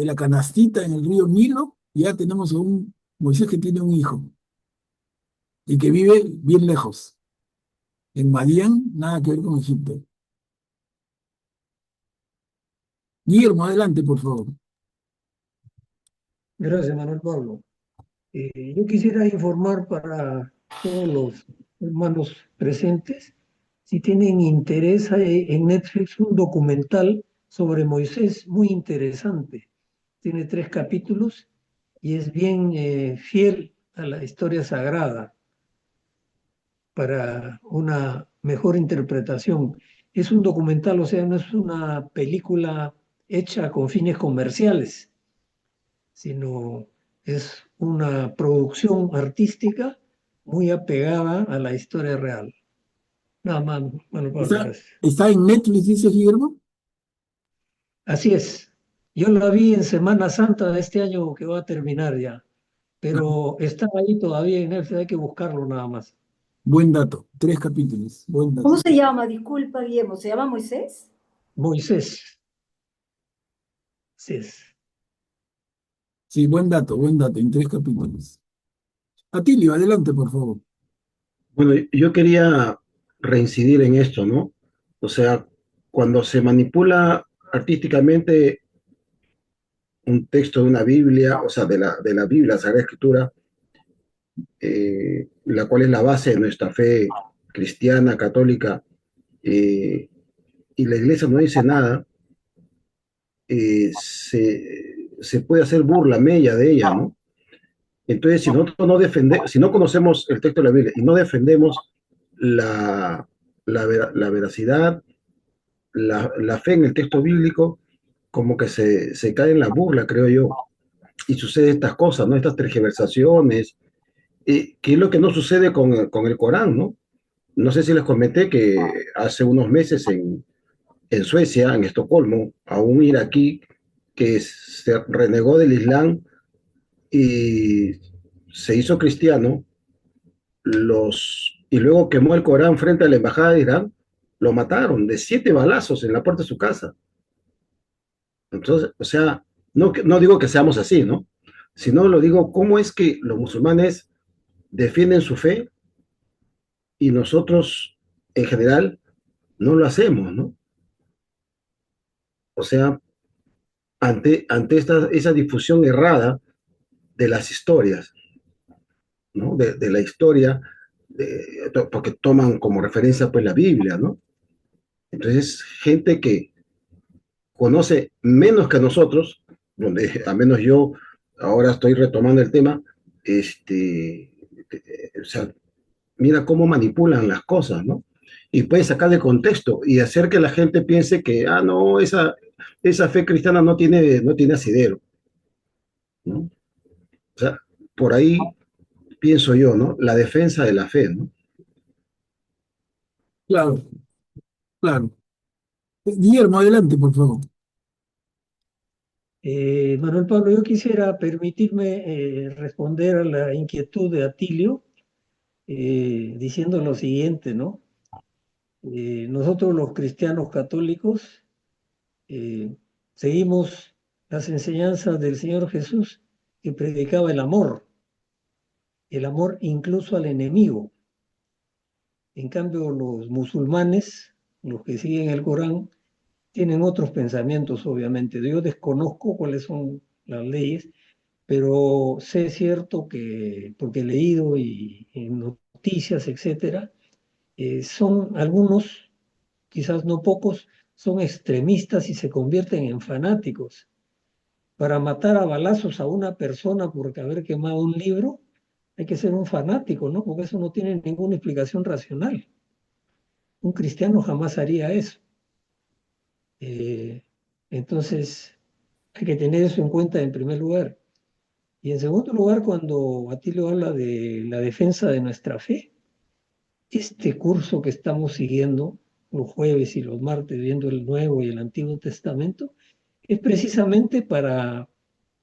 la canastita en el río Nilo, y ya tenemos a un Moisés que tiene un hijo y que vive bien lejos, en Madián, nada que ver con Egipto. Guillermo, adelante, por favor. Gracias, Manuel Pablo. Yo quisiera informar para todos los hermanos presentes si tienen interés en Netflix un documental sobre Moisés muy interesante. Tiene 3 capítulos y es bien fiel a la historia sagrada para una mejor interpretación. Es un documental, o sea, no es una película hecha con fines comerciales, sino es una producción artística muy apegada a la historia real. Nada más, bueno, Pablo, ¿Está, gracias. está en Netflix, dice Guillermo? Así es. Yo la vi en Semana Santa de este año que va a terminar ya, pero está ahí todavía en Netflix, hay que buscarlo nada más. Buen dato, 3 capítulos, buen ¿Cómo dato. se llama? Disculpa, Guillermo. ¿Se llama Moisés? Moisés, sí es. Sí, buen dato, en 3 capítulos. Atilio, adelante, por favor. Bueno, yo quería reincidir en esto, ¿no? O sea, cuando se manipula artísticamente un texto de una Biblia, o sea, de la Biblia, la Sagrada Escritura, la cual es la base de nuestra fe cristiana, católica, eh, y la iglesia no dice nada, se puede hacer burla, mella de ella, ¿no? Entonces, si nosotros no defendemos, si no conocemos el texto de la Biblia y no defendemos la veracidad, la fe en el texto bíblico, como que se cae en la burla, creo yo, y sucede estas cosas, ¿no? Estas tergiversaciones, que es lo que no sucede con el Corán, ¿no? No sé si les comenté que hace unos meses en Suecia, en Estocolmo, a un iraquí que se renegó del Islam y se hizo cristiano, y luego quemó el Corán frente a la embajada de Irán, lo mataron de 7 balazos en la puerta de su casa. Entonces, o sea, no digo que seamos así, ¿no? Sino lo digo, ¿cómo es que los musulmanes defienden su fe y nosotros, en general, no lo hacemos, ¿no? O sea, ante esa difusión errada de las historias, ¿no? De la historia, porque toman como referencia pues la Biblia, ¿no? Entonces, gente que conoce menos que nosotros, donde al menos yo ahora estoy retomando el tema, o sea, mira cómo manipulan las cosas, ¿no? Y pueden sacar de contexto y hacer que la gente piense que, no, esa fe cristiana no tiene asidero, ¿no? O sea, por ahí pienso yo, ¿no? La defensa de la fe, ¿no? Claro, claro. Guillermo, adelante, por favor. Manuel Pablo, yo quisiera permitirme responder a la inquietud de Atilio diciendo lo siguiente, ¿no? Nosotros los cristianos católicos eh, seguimos las enseñanzas del Señor Jesús que predicaba el amor incluso al enemigo. En cambio, los musulmanes, los que siguen el Corán, tienen otros pensamientos, obviamente. Yo desconozco cuáles son las leyes, pero sé cierto que, porque he leído y he noticias, etcétera, son algunos, quizás no pocos, son extremistas y se convierten en fanáticos. Para matar a balazos a una persona por haber quemado un libro, hay que ser un fanático, ¿no? Porque eso no tiene ninguna explicación racional. Un cristiano jamás haría eso. Eh, entonces, hay que tener eso en cuenta en primer lugar. Y en segundo lugar, cuando Atilio habla de la defensa de nuestra fe, este curso que estamos siguiendo los jueves y los martes, viendo el Nuevo y el Antiguo Testamento, es precisamente para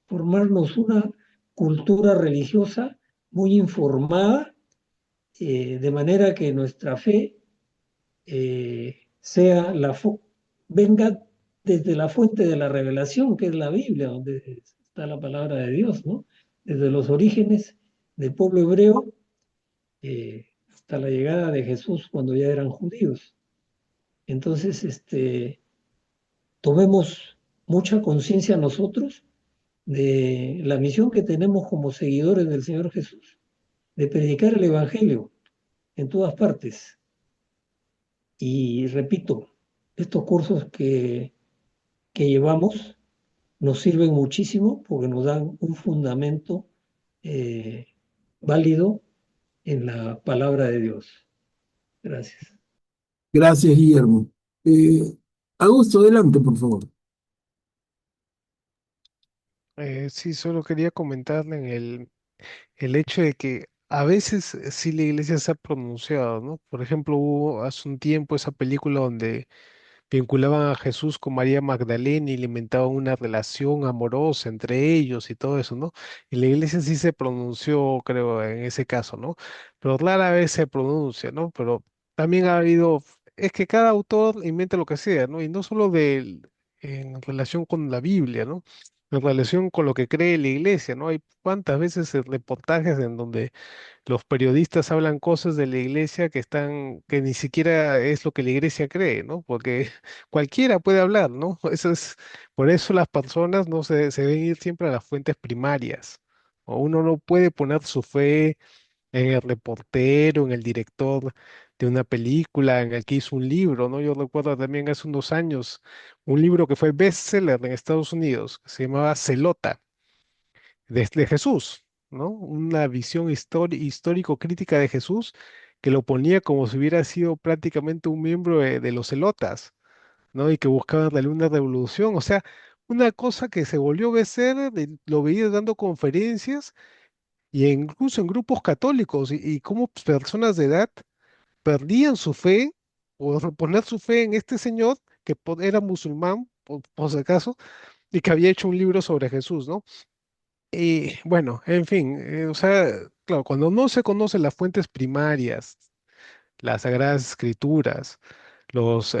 formarnos una cultura religiosa muy informada, de manera que nuestra fe sea venga desde la fuente de la revelación, que es la Biblia, donde está la palabra de Dios, ¿no? Desde los orígenes del pueblo hebreo hasta la llegada de Jesús cuando ya eran judíos. Entonces, tomemos mucha conciencia nosotros de la misión que tenemos como seguidores del Señor Jesús, de predicar el Evangelio en todas partes. Y repito, estos cursos que llevamos nos sirven muchísimo porque nos dan un fundamento eh, válido en la palabra de Dios. Gracias. Gracias, Guillermo. Eh, Augusto, adelante, por favor. Sí, solo quería comentarle en el hecho de que a veces sí la iglesia se ha pronunciado, ¿no? Por ejemplo, hubo hace un tiempo esa película donde vinculaban a Jesús con María Magdalena y le inventaban una relación amorosa entre ellos y todo eso, ¿no? Y la iglesia sí se pronunció, creo, en ese caso, ¿no? Pero rara vez se pronuncia, ¿no? Pero también ha habido, es que cada autor inventa lo que sea, ¿no? Y no solo en relación con la Biblia, ¿no? En relación con lo que cree la iglesia, ¿no? Hay cuántas veces reportajes en donde los periodistas hablan cosas de la iglesia que ni siquiera es lo que la iglesia cree, ¿no? Porque cualquiera puede hablar, ¿no? Por eso las personas no se deben ir siempre a las fuentes primarias. O uno no puede poner su fe en el reportero, en el director de una película, en el que hizo un libro, ¿no? Yo recuerdo también hace unos años un libro que fue bestseller en Estados Unidos, que se llamaba Celota de Jesús, ¿no? Una visión histórico-crítica de Jesús que lo ponía como si hubiera sido prácticamente un miembro de los celotas, ¿no? Y que buscaba darle una revolución. O sea, una cosa que se volvió bestseller, lo veía dando conferencias y incluso en grupos católicos y cómo personas de edad perdían su fe o poner su fe en este señor que era musulmán, por si acaso, y que había hecho un libro sobre Jesús, ¿no? Y bueno, en fin, o sea, claro, cuando no se conocen las fuentes primarias, las sagradas escrituras, los,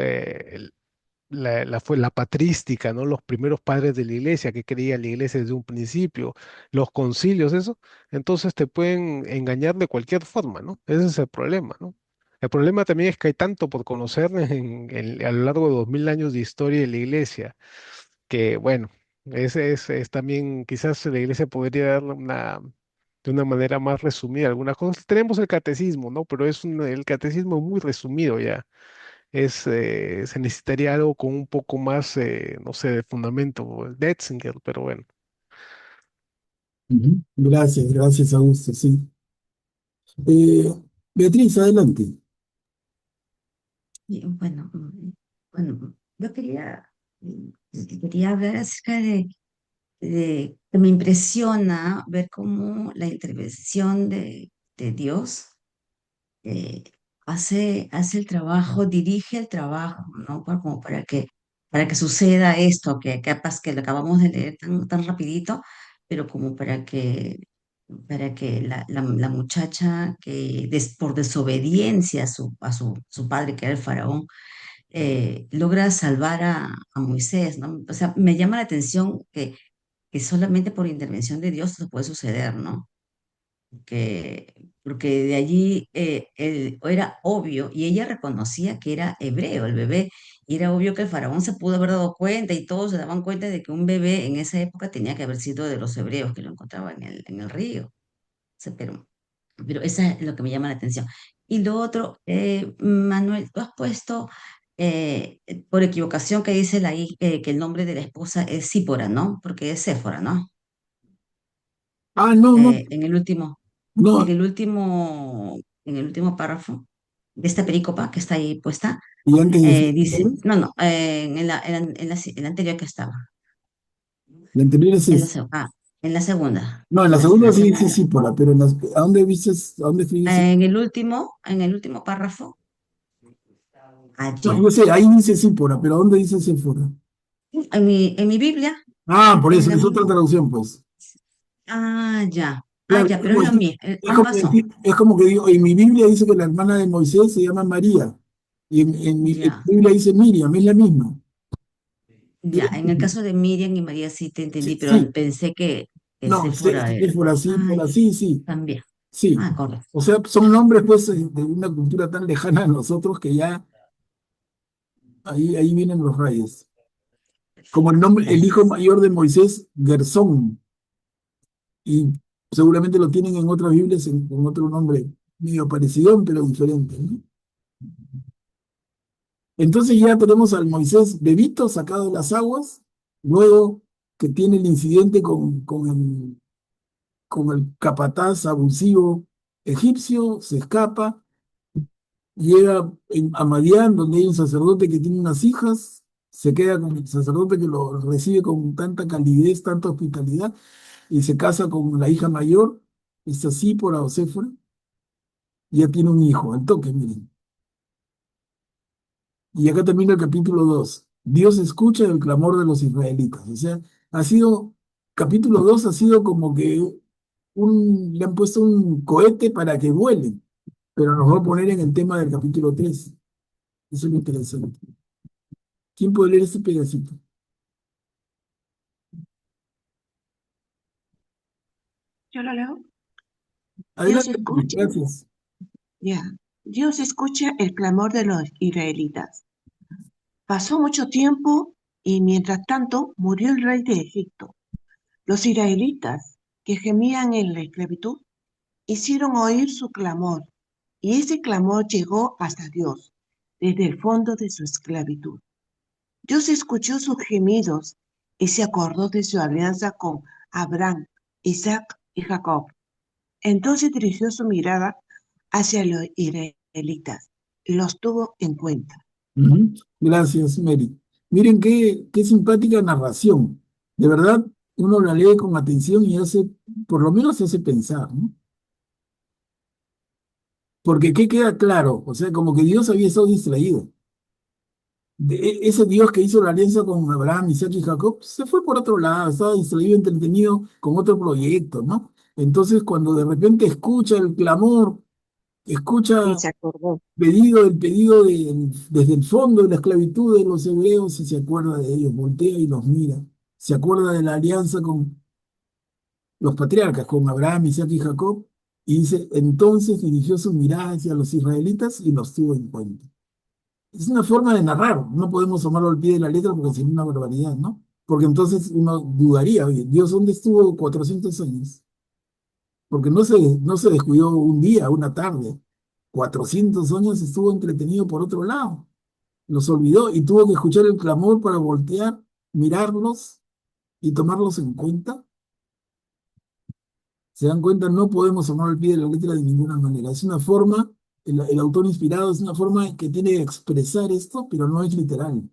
la patrística, ¿no? Los primeros padres de la iglesia que creía la iglesia desde un principio, los concilios, eso, entonces te pueden engañar de cualquier forma, ¿no? Ese es el problema, ¿no? El problema también es que hay tanto por conocer a lo largo de 2000 años de historia de la iglesia que bueno, ese es también, quizás la iglesia podría dar de una manera más resumida algunas cosas. Tenemos el catecismo, ¿no? Pero el catecismo muy resumido ya. Se necesitaría algo con un poco más, no sé, de fundamento, el Netzinger, pero bueno. Ujú. Gracias, gracias, Augusto, sí. Eh, Beatriz, adelante. Y bueno, bueno, yo quería hablar acerca de que me impresiona ver cómo la intervención de Dios eh, hace el trabajo, dirige el trabajo, ¿no? Como para que suceda esto, que capaz que lo acabamos de leer tan rapidito, pero como para que la muchacha que por desobediencia a su padre, que era el faraón, logra salvar a Moisés, ¿no? O sea, me llama la atención que solamente por intervención de Dios eso puede suceder, ¿no? Porque de allí era obvio, y ella reconocía que era hebreo el bebé, y era obvio que el faraón se pudo haber dado cuenta, y todos se daban cuenta de que un bebé en esa época tenía que haber sido de los hebreos que lo encontraban en el río. O sea, pero pero esa es lo que me llama la atención. Y lo otro, Manuel, tú has puesto por equivocación que dice que el nombre de la esposa es Sípora, ¿no? Porque es Séfora, ¿no? Ah, no, no, En el último, en no, el último, en el último párrafo de esta perícopa que está ahí puesta, y antes de dice, no, no, en la anterior que estaba, la anterior es en la, ese. se- ah, en la segunda, No, en en la la segunda sí dice segunda, Sípora, pero ¿a dónde dices, a dónde escribiste? en el último párrafo, No, allí, yo sé, ahí dice Sípora, pero ¿a dónde dice Séfora? en mi Biblia, Ah, por en eso, la es otra mía, traducción, pues. ah, Claro, ya, pero es lo mío, es con como razón, es como que digo, en mi Biblia dice que la hermana de Moisés se llama María, y en mi ya. Biblia dice Miriam, es la misma. Es Ya, la en el misma. caso de Miriam y María sí te entendí, Sí, pero sí, pensé que no, Séfora era. Séfora, Ay, Sípora, sí, sí, también. sí. Ah, correcto. O sea, son nombres, pues, de una cultura tan lejana a nosotros que ya ahí vienen los rayos. Como el nombre, el hijo mayor de Moisés, Gersón, y seguramente lo tienen en otras Biblias con otro nombre medio parecido, pero diferente, ¿no? Entonces ya tenemos al Moisés bebito sacado de las aguas, luego que tiene el incidente con el capataz abusivo egipcio, se escapa, llega a Madián, donde hay un sacerdote que tiene unas hijas, se queda con el sacerdote que lo recibe con tanta calidez, tanta hospitalidad, y se casa con la hija mayor, esta Sípora o Séfora, y ya tiene un hijo, al toque, miren. Y acá termina el capítulo 2. Dios escucha el clamor de los israelitas. O sea, ha sido, capítulo 2 ha sido como que le han puesto un cohete para que vuele, pero nos va a poner en el tema del capítulo 3. Eso es lo interesante. ¿Quién puede leer este pedacito? Yo lo leo. Dios Adelante, escucha, gracias. ya. Dios escucha el clamor de los israelitas. Pasó mucho tiempo y mientras tanto murió el rey de Egipto. Los israelitas que gemían en la esclavitud hicieron oír su clamor y ese clamor llegó hasta Dios desde el fondo de su esclavitud. Dios escuchó sus gemidos y se acordó de su alianza con Abraham, Isaac y Jacob. Entonces dirigió su mirada hacia los israelitas y los tuvo en cuenta. Ujú. Gracias, Mary. Miren qué simpática narración. De verdad, uno la lee con atención y hace, por lo menos hace pensar, ¿no? Porque ¿qué queda claro? O sea, como que Dios había estado distraído. Ese Dios que hizo la alianza con Abraham, Isaac y Jacob, se fue por otro lado, estaba distraído, entretenido con otro proyecto, ¿no? Entonces, cuando de repente escucha el clamor, Y escucha se acordó. el pedido desde el fondo de la esclavitud de los hebreos y se acuerda de ellos, voltea y los mira, se acuerda de la alianza con los patriarcas, con Abraham, Isaac y Jacob, y dice, entonces dirigió su mirada hacia los israelitas y los tuvo en cuenta. Es una forma de narrar, no podemos tomarlo al pie de la letra porque sería una barbaridad, ¿no? Porque entonces uno dudaría, oye, Dios, ¿dónde estuvo 400 años? Porque no se descuidó un día, una tarde. 400 años estuvo entretenido por otro lado. Los olvidó y tuvo que escuchar el clamor para voltear, mirarlos y tomarlos en cuenta. Se dan cuenta, no podemos tomar al pie de la letra de ninguna manera. Es una forma, el autor inspirado es una forma que tiene de expresar esto, pero no es literal.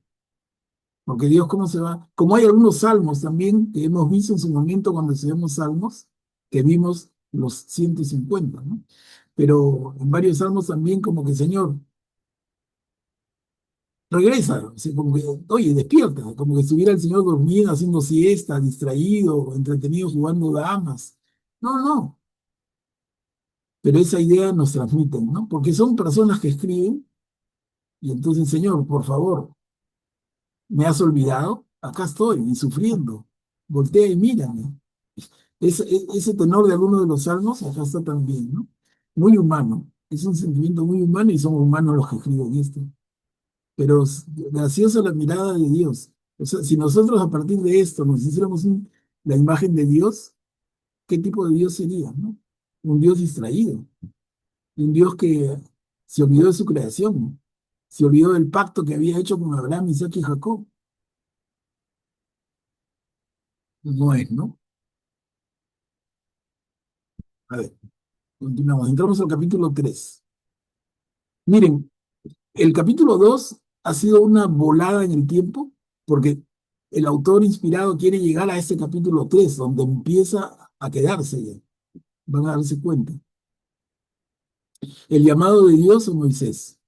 Porque Dios, ¿cómo se va? Como hay algunos salmos también que hemos visto en su momento cuando estudiamos salmos, que vimos los 150, ¿no? Pero en varios salmos también como que, Señor, regresa, o sea, como que, oye, despierta, como que estuviera el Señor dormido, haciendo siesta, distraído, entretenido, jugando damas. No, no, pero esa idea nos transmiten, ¿no? Porque son personas que escriben y entonces, Señor, por favor, ¿me has olvidado? Acá estoy y sufriendo. Voltea y mírame. Ese tenor de alguno de los salmos, acá está también, ¿no? Muy humano. Es un sentimiento muy humano y somos humanos los que escriben esto. Pero graciosa la mirada de Dios. O sea, si nosotros a partir de esto nos hiciéramos la imagen de Dios, ¿qué tipo de Dios sería, no? un Dios distraído, un Dios que se olvidó de su creación, se olvidó del pacto que había hecho con Abraham, Isaac y Jacob. No es, ¿no? A ver, continuamos. Entramos al capítulo 3. Miren, el capítulo 2 ha sido una volada en el tiempo porque el autor inspirado quiere llegar a este capítulo 3 donde empieza a quedarse ya. Van a darse cuenta. El llamado de Dios a Moisés.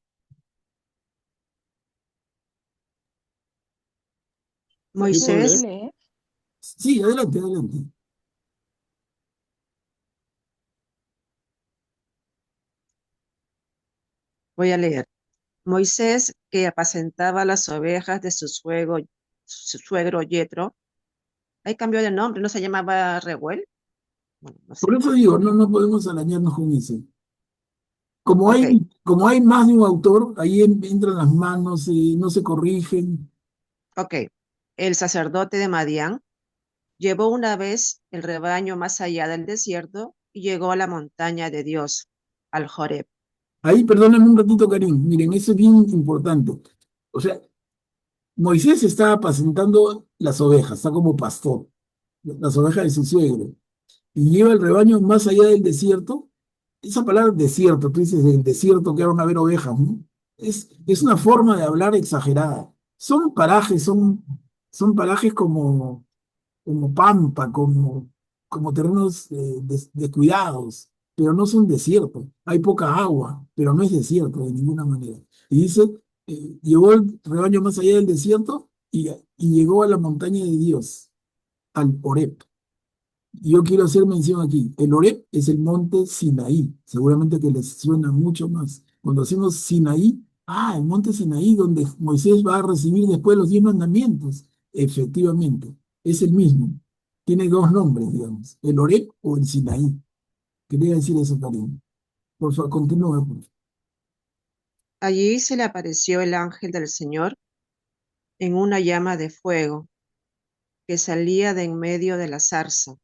¿Yo puedo Moisés, leer? Sí, adelante, adelante. voy a leer. Moisés, que apacentaba las ovejas de su suegro Yetro, ahí cambió de nombre, ¿no se llamaba Reuel? Bueno, no sé. Por eso digo, no podemos alañarnos con eso. Ok, Como hay más de un autor, ahí entran las manos y no se corrigen. ok. El sacerdote de Madián llevó una vez el rebaño más allá del desierto y llegó a la montaña de Dios, al Joreb. Ahí, perdónenme un ratito, Karim. Miren, eso es bien importante. O sea, Moisés está apacentando las ovejas, está como pastor, las ovejas de su suegro, y lleva el rebaño más allá del desierto. Esa palabra desierto, tú dices del desierto que van a haber ovejas, ¿no? Es una forma de hablar exagerada. Son parajes, son parajes como pampa, como terrenos descuidados, pero no son desiertos. Hay poca agua, pero no es desierto de ninguna manera. Y dice, llevó el rebaño más allá del desierto y llegó a la montaña de Dios, al Horeb. Y yo quiero hacer mención aquí, el Horeb es el monte Sinaí, seguramente que les suena mucho más. Cuando hacemos Sinaí, el monte Sinaí donde Moisés va a recibir después los 10 mandamientos. Efectivamente, es el mismo. Tiene dos nombres, digamos, el Horeb o el Sinaí. Quería decir eso, Karim. Por favor, continúa. Por favor. Allí se le apareció el ángel del Señor en una llama de fuego que salía de en medio de la zarza.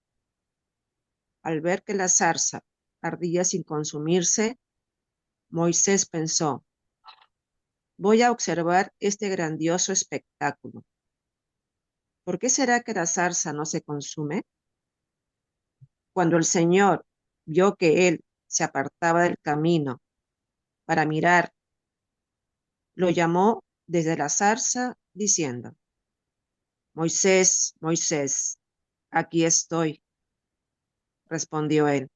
Al ver que la zarza ardía sin consumirse, Moisés pensó, voy a observar este grandioso espectáculo. ¿Por qué será que la zarza no se consume? Cuando el Señor vio que él se apartaba del camino para mirar, lo llamó desde la zarza diciendo, Moisés, Moisés, aquí estoy, respondió él.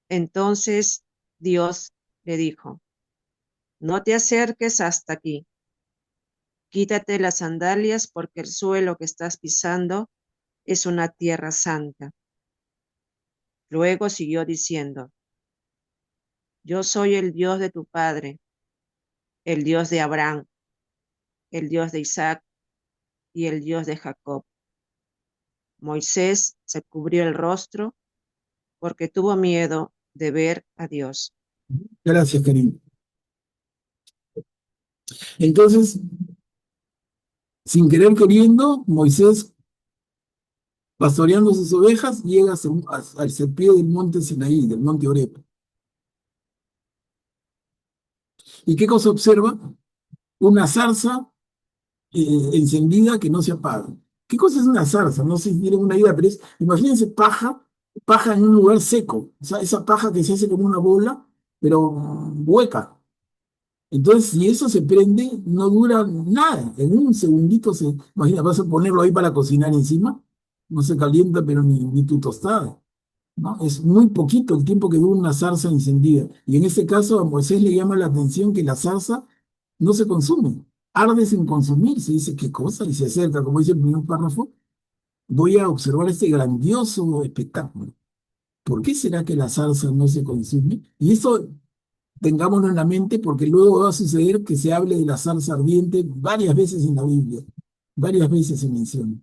Entonces Dios le dijo, no te acerques hasta aquí, quítate las sandalias porque el suelo que estás pisando es una tierra santa. Luego siguió diciendo, yo soy el Dios de tu padre, el Dios de Abraham, el Dios de Isaac y el Dios de Jacob. Moisés se cubrió el rostro porque tuvo miedo de ver a Dios. Gracias, Karim. Entonces, sin querer queriendo, Moisés, pastoreando sus ovejas, llega al pie del monte Sinaí, del monte Horeb. ¿Y qué cosa observa? Una zarza encendida que no se apaga. ¿Qué cosa es una zarza? No sé si tienen una idea, pero imagínense paja en un lugar seco, o sea, esa paja que se hace como una bola, pero hueca. Entonces, si eso se prende, no dura nada. En un segundito imagina, vas a ponerlo ahí para cocinar encima, no se calienta, pero ni tu tostada. ¿No? Es muy poquito el tiempo que dura una zarza encendida. Y en este caso a Moisés le llama la atención que la zarza no se consume, arde sin consumirse. Dice, ¿qué cosa? Y se acerca, como dice el primer párrafo, voy a observar este grandioso espectáculo. ¿Por qué será que la zarza no se consume? Y eso tengámoslo en la mente porque luego va a suceder que se hable de la zarza ardiente varias veces en la Biblia, varias veces se menciona.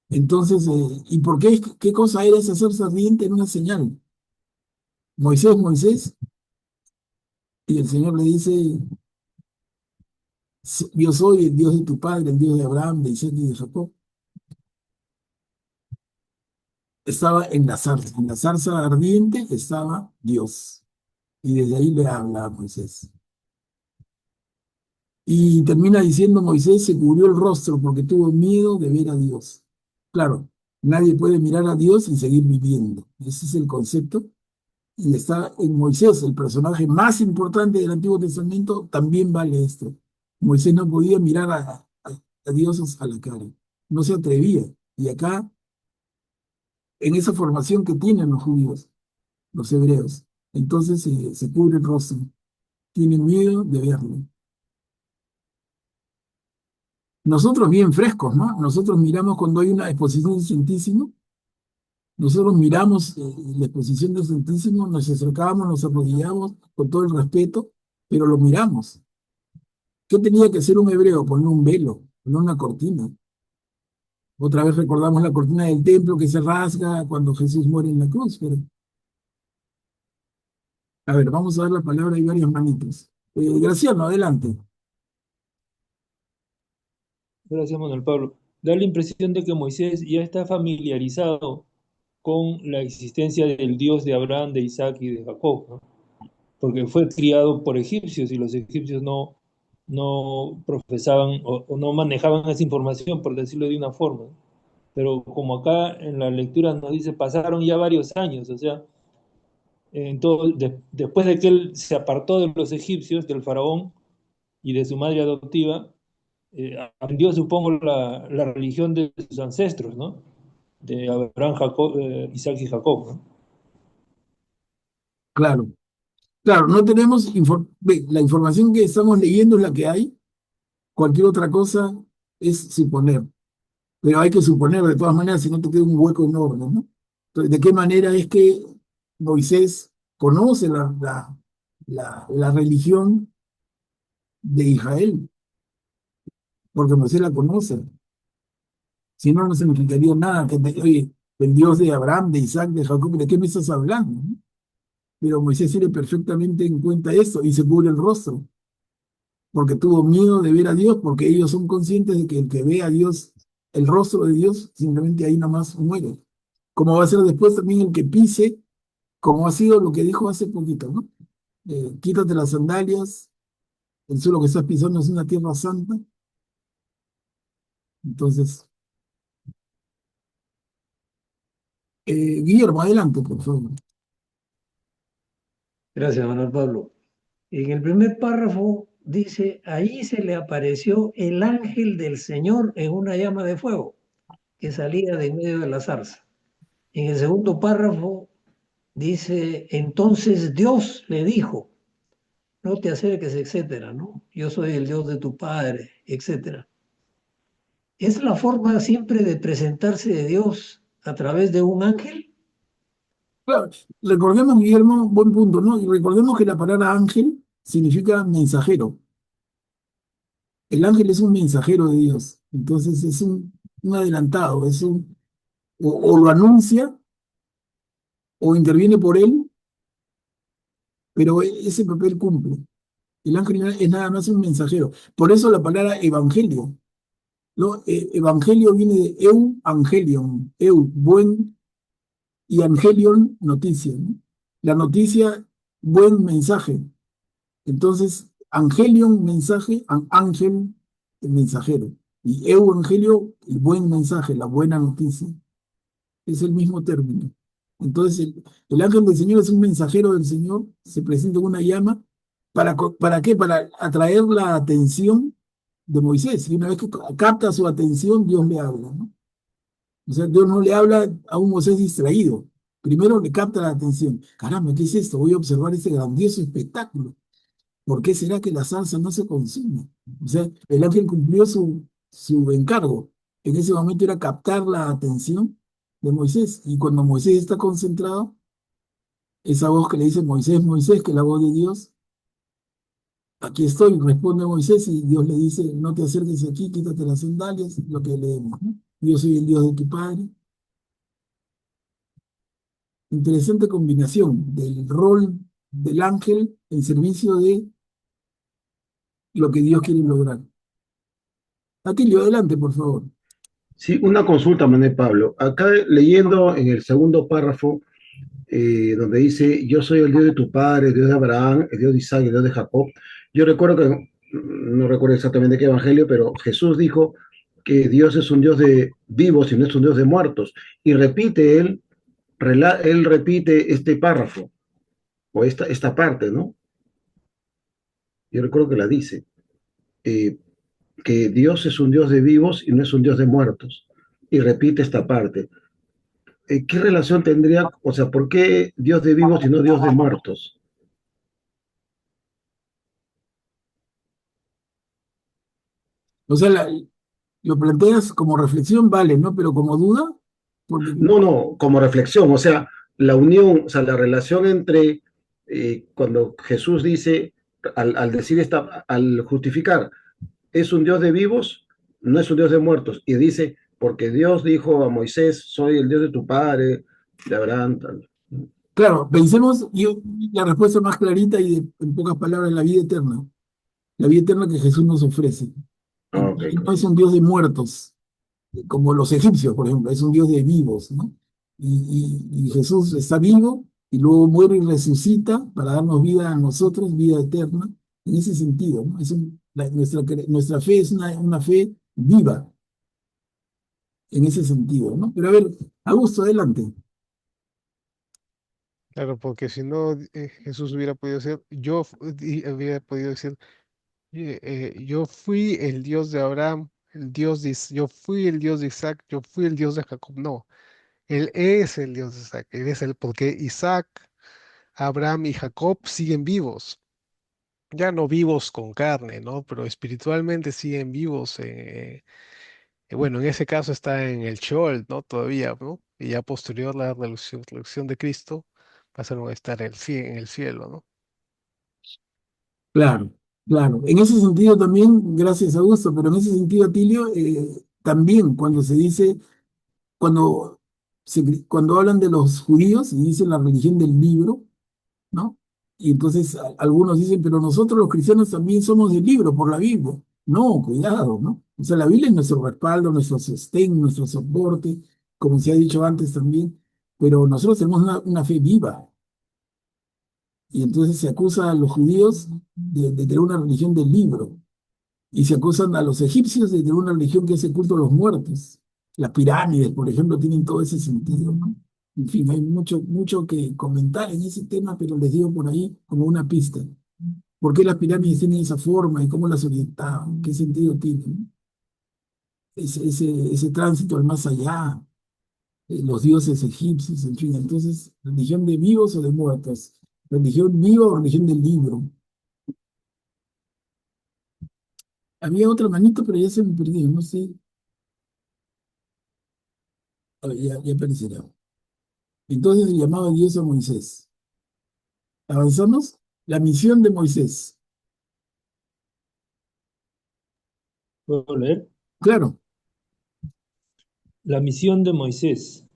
Entonces, ¿y por qué cosa era esa zarza ardiente? Era una señal. Moisés, Moisés, y el Señor le dice, yo soy el Dios de tu padre, el Dios de Abraham, de Isaac y de Jacob. estaba en la zarza ardiente estaba Dios, y desde ahí le habla a Moisés. Y termina diciendo, Moisés se cubrió el rostro porque tuvo miedo de ver a Dios. Claro, nadie puede mirar a Dios y seguir viviendo. Ese es el concepto. Y está en Moisés, el personaje más importante del Antiguo Testamento, también vale esto. Moisés no podía mirar a Dios a la cara, no se atrevía. Y acá, en esa formación que tienen los judíos, los hebreos, entonces se cubre el rostro, tienen miedo de verlo. Nosotros bien frescos, ¿no? Nosotros miramos cuando hay una exposición del Santísimo, nosotros miramos la exposición del Santísimo, nos acercamos, nos arrodillamos con todo el respeto, pero lo miramos. ¿Qué tenía que hacer un hebreo? Poner un velo, poner una cortina. Otra vez recordamos la cortina del templo que se rasga cuando Jesús muere en la cruz. Pero, a ver, vamos a dar la palabra, hay varias manitos. Graciano, adelante. Gracias, Manuel Pablo. Da la impresión de que Moisés ya está familiarizado con la existencia del Dios de Abraham, de Isaac y de Jacob, ¿no? Porque fue criado por egipcios y los egipcios no profesaban o no manejaban esa información, por decirlo de una forma. Pero como acá en la lectura nos dice, pasaron ya varios años, o sea, después de que él se apartó de los egipcios, del faraón y de su madre adoptiva, aprendió, supongo, la religión de sus ancestros, ¿no? De Abraham, Jacob, Isaac y Jacob, ¿no? Claro, claro, no tenemos, ve, la información que estamos leyendo es la que hay, cualquier otra cosa es suponer, pero hay que suponer de todas maneras, si no te queda un hueco enorme, ¿no? Entonces, ¿de qué manera es que Moisés conoce la religión de Israel? Porque Moisés la conoce. Si no, no significaría nada. Oye, el Dios de Abraham, de Isaac, de Jacob, ¿de qué me estás hablando? ¿No? Pero Moisés tiene perfectamente en cuenta eso y se cubre el rostro, porque tuvo miedo de ver a Dios, porque ellos son conscientes de que el que ve a Dios, el rostro de Dios, simplemente ahí nomás muere. Como va a ser después también el que pise, como ha sido lo que dijo hace poquito, ¿no? Quítate las sandalias, el suelo que estás pisando es una tierra santa. Entonces, Guillermo, adelante, por favor. Gracias, Manuel Pablo. En el primer párrafo dice, ahí se le apareció el ángel del Señor en una llama de fuego que salía de en medio de la zarza. En el segundo párrafo dice, entonces Dios le dijo, no te acerques, etcétera, ¿no? Yo soy el Dios de tu padre, etcétera. ¿Es la forma siempre de presentarse de Dios a través de un ángel? Claro, recordemos, Guillermo, buen punto, ¿no? Y recordemos que la palabra ángel significa mensajero. El ángel es un mensajero de Dios. Entonces es un adelantado, o lo anuncia o interviene por él, pero ese papel cumple. El ángel es nada más un mensajero. Por eso la palabra evangelio, ¿no? Evangelio viene de angelion, buen, y angelion, noticia, ¿no? La noticia, buen mensaje. Entonces, angelion, mensaje, ángel, el mensajero. Y evangelio, el buen mensaje, la buena noticia. Es el mismo término. Entonces, el ángel del Señor es un mensajero del Señor, se presenta en una llama. ¿Para qué? Para atraer la atención de Moisés. Y una vez que capta su atención, Dios le habla, ¿no? O sea, Dios no le habla a un Moisés distraído. Primero le capta la atención. Caramba, ¿qué es esto? Voy a observar este grandioso espectáculo. ¿Por qué será que la salsa no se consume? O sea, el ángel cumplió su encargo. En ese momento era captar la atención de Moisés. Y cuando Moisés está concentrado, esa voz que le dice Moisés, Moisés, que es la voz de Dios, aquí estoy, responde Moisés, y Dios le dice, no te acerques aquí, quítate las sandalias, lo que leemos, ¿no? Yo soy el Dios de tu padre. Interesante combinación del rol del ángel en servicio de lo que Dios quiere lograr. Atilio, adelante, por favor. Sí, una consulta, Manuel Pablo. Acá leyendo en el segundo párrafo, donde dice, yo soy el Dios de tu padre, el Dios de Abraham, el Dios de Isaac, el Dios de Jacob. Yo recuerdo que, no recuerdo exactamente qué evangelio, pero Jesús dijo que Dios es un Dios de vivos y no es un Dios de muertos. Y repite él repite este párrafo, o esta parte, ¿no? Yo recuerdo que la dice, eh, que Dios es un Dios de vivos y no es un Dios de muertos. Y repite esta parte. ¿Qué relación tendría, o sea, por qué Dios de vivos y no Dios de muertos? O sea, lo planteas como reflexión, vale, ¿no? Pero como duda, porque, No, no, como reflexión, o sea, la unión, o sea, la relación entre cuando Jesús dice, al decir al justificar, es un Dios de vivos, no es un Dios de muertos, y dice, porque Dios dijo a Moisés, soy el Dios de tu padre, de Abraham, tal. claro, pensemos, yo, la respuesta más clarita y en pocas palabras, la vida eterna que Jesús nos ofrece. Ah, ok, Y no es un Dios de muertos, como los egipcios, por ejemplo, es un Dios de vivos, ¿no? Y Jesús está vivo y luego muere y resucita para darnos vida a nosotros, vida eterna, en ese sentido, ¿no? Nuestra fe es una fe viva, en ese sentido, ¿no? Pero a ver, Augusto, adelante. Claro, porque si no, Jesús hubiera podido ser, hubiera podido decir, yo fui el Dios de Abraham, yo fui el Dios de Isaac, yo fui el Dios de Jacob. No, Él es el Dios de Isaac, Él es el, porque Isaac, Abraham y Jacob siguen vivos, ya no vivos con carne, ¿no? Pero espiritualmente siguen vivos. Bueno, en ese caso está en el Sheol, ¿no? Todavía, ¿no? Y ya posterior la resurrección de Cristo, pasaron a estar en el cielo, ¿no? Claro, claro. En ese sentido también, gracias Augusto, pero en ese sentido, Atilio, también cuando se dice, cuando, cuando hablan de los judíos y dicen la religión del libro, ¿no? Y entonces algunos dicen, pero nosotros los cristianos también somos del libro por la Biblia. No, cuidado, ¿no? O sea, la Biblia es nuestro respaldo, nuestro sostén, nuestro soporte, como se ha dicho antes también, pero nosotros tenemos una fe viva. Y entonces se acusa a los judíos de tener una religión del libro. Y se acusan a los egipcios de tener una religión que hace culto a los muertos. Las pirámides, por ejemplo, tienen todo ese sentido, ¿no? En fin, hay mucho que comentar en ese tema, pero les digo por ahí como una pista. ¿Por qué las pirámides tienen esa forma y cómo las orientaban? ¿Qué sentido tienen? Ese tránsito al más allá, los dioses egipcios, en fin. Entonces, ¿religión de vivos o de muertos? ¿Religión viva o religión del libro? Había otra manito, pero ya se me perdió, no sé. A ver, ya aparecerá. Entonces le llamaba Dios a Moisés. ¿Avanzamos? La misión de Moisés. ¿Puedo leer? Claro. La misión de Moisés.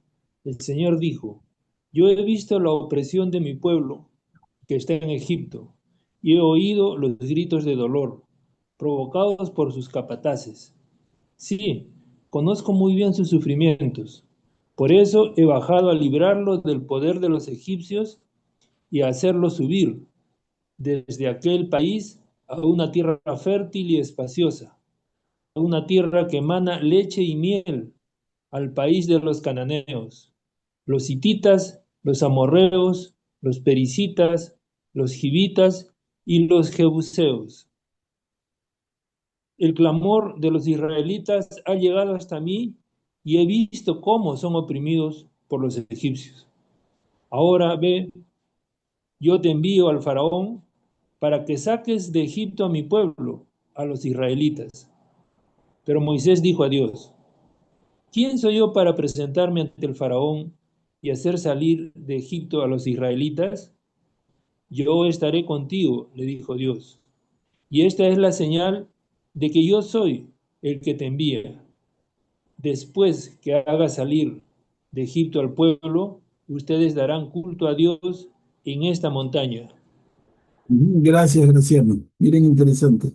El Señor dijo, yo he visto la opresión de mi pueblo que está en Egipto y he oído los gritos de dolor provocados por sus capataces. Sí, conozco muy bien sus sufrimientos. Por eso he bajado a librarlos del poder de los egipcios y a hacerlos subir desde aquel país a una tierra fértil y espaciosa, a una tierra que emana leche y miel, al país de los cananeos, los hititas, los amorreos, los pericitas, los givitas y los jebuseos. El clamor de los israelitas ha llegado hasta mí y he visto cómo son oprimidos por los egipcios. Ahora ve, yo te envío al faraón para que saques de Egipto a mi pueblo, a los israelitas. Pero Moisés dijo a Dios, ¿quién soy yo para presentarme ante el faraón y hacer salir de Egipto a los israelitas? Yo estaré contigo, le dijo Dios. Y esta es la señal de que yo soy el que te envía. Después que haga salir de Egipto al pueblo, ustedes darán culto a Dios en esta montaña. Gracias, Graciano. Miren, interesante.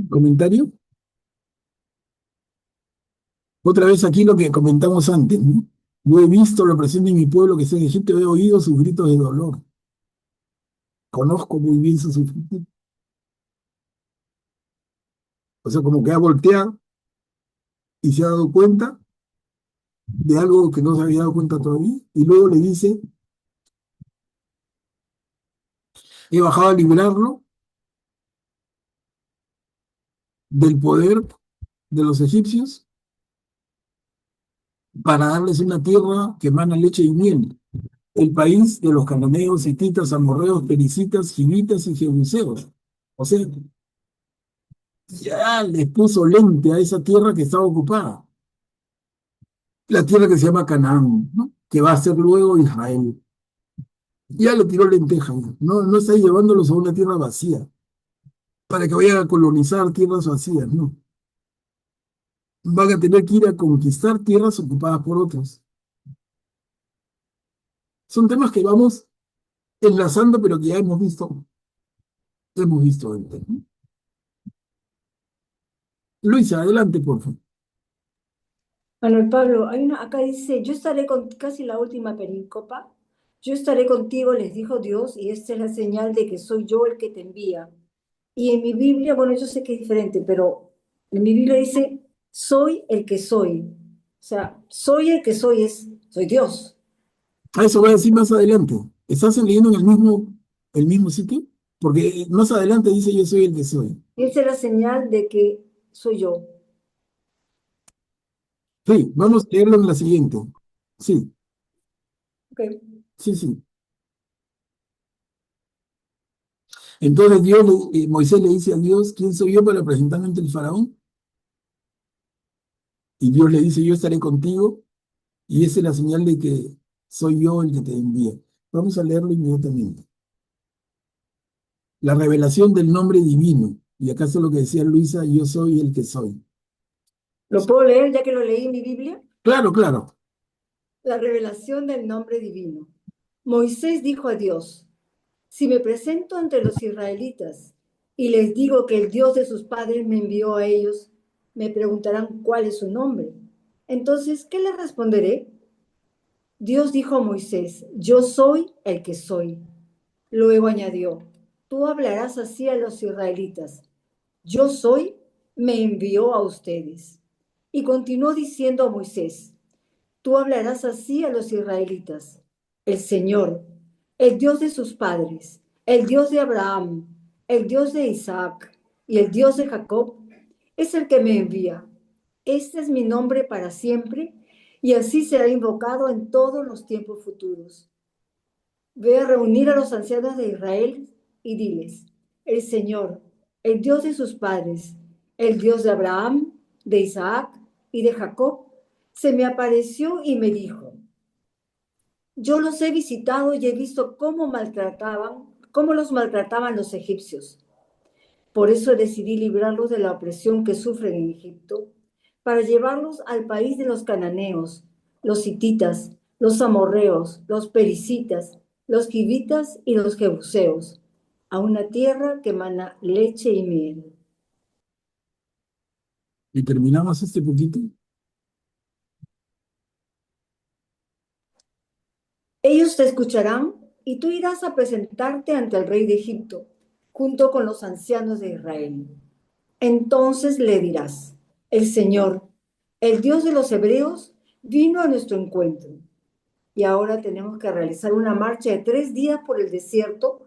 ¿Comentario? Otra vez aquí lo que comentamos antes, ¿no? Yo he visto la opresión de mi pueblo que está en Egipto, he oído sus gritos de dolor. Conozco muy bien su sufrimiento. O sea, como que ha volteado y se ha dado cuenta de algo que no se había dado cuenta todavía. Y luego le dice, he bajado a librarlo del poder de los egipcios para darles una tierra que emana leche y miel, el país de los cananeos, hititas, amorreos, pericitas, givitas y jebuseos. O sea, ya les puso lente a esa tierra que estaba ocupada, la tierra que se llama Canaán, ¿no? Que va a ser luego Israel. Ya le tiró lenteja, no, no está llevándolos a una tierra vacía, para que vayan a colonizar tierras vacías, no. Van a tener que ir a conquistar tierras ocupadas por otros. Son temas que vamos enlazando, pero que ya hemos visto antes, ¿no? Luisa, adelante, por favor. Manuel Pablo, acá dice, yo estaré con, casi la última perícopa, yo estaré contigo, les dijo Dios, y esta es la señal de que soy yo el que te envía. Y en mi Biblia, bueno, yo sé que es diferente, pero en mi Biblia dice, soy el que soy. O sea, soy el que soy, soy Dios. A eso voy a decir más adelante. ¿Estás leyendo en el mismo sitio? Porque más adelante dice yo soy el que soy. Y esa es la señal de que soy yo. Sí, vamos a leerlo en la siguiente. Sí, Ok. sí, sí. Entonces Moisés le dice a Dios, ¿quién soy yo para presentarme ante el faraón? Y Dios le dice, yo estaré contigo, y esa es la señal de que soy yo el que te envía. Vamos a leerlo inmediatamente. La revelación del nombre divino. Y acaso lo que decía Luisa, yo soy el que soy. ¿Lo puedo leer ya que lo leí en mi Biblia? Claro, claro. La revelación del nombre divino. Moisés dijo a Dios, si me presento ante los israelitas y les digo que el Dios de sus padres me envió a ellos, me preguntarán cuál es su nombre. Entonces, ¿qué les responderé? Dios dijo a Moisés, yo soy el que soy. Luego añadió, tú hablarás así a los israelitas, yo soy, me envió a ustedes. Y continuó diciendo a Moisés, tú hablarás así a los israelitas, el Señor, el Dios de sus padres, el Dios de Abraham, el Dios de Isaac y el Dios de Jacob, es el que me envía. Este es mi nombre para siempre y así será invocado en todos los tiempos futuros. Ve a reunir a los ancianos de Israel y diles, el Señor, el Dios de sus padres, el Dios de Abraham, de Isaac y de Jacob, se me apareció y me dijo, yo los he visitado y he visto cómo los maltrataban los egipcios. Por eso decidí librarlos de la opresión que sufren en Egipto, para llevarlos al país de los cananeos, los hititas, los amorreos, los pericitas, los givitas y los jebuseos, a una tierra que emana leche y miel. Y terminamos este poquito. Ellos te escucharán y tú irás a presentarte ante el rey de Egipto, junto con los ancianos de Israel. Entonces le dirás, el Señor, el Dios de los hebreos, vino a nuestro encuentro. Y ahora tenemos que realizar una marcha de 3 días por el desierto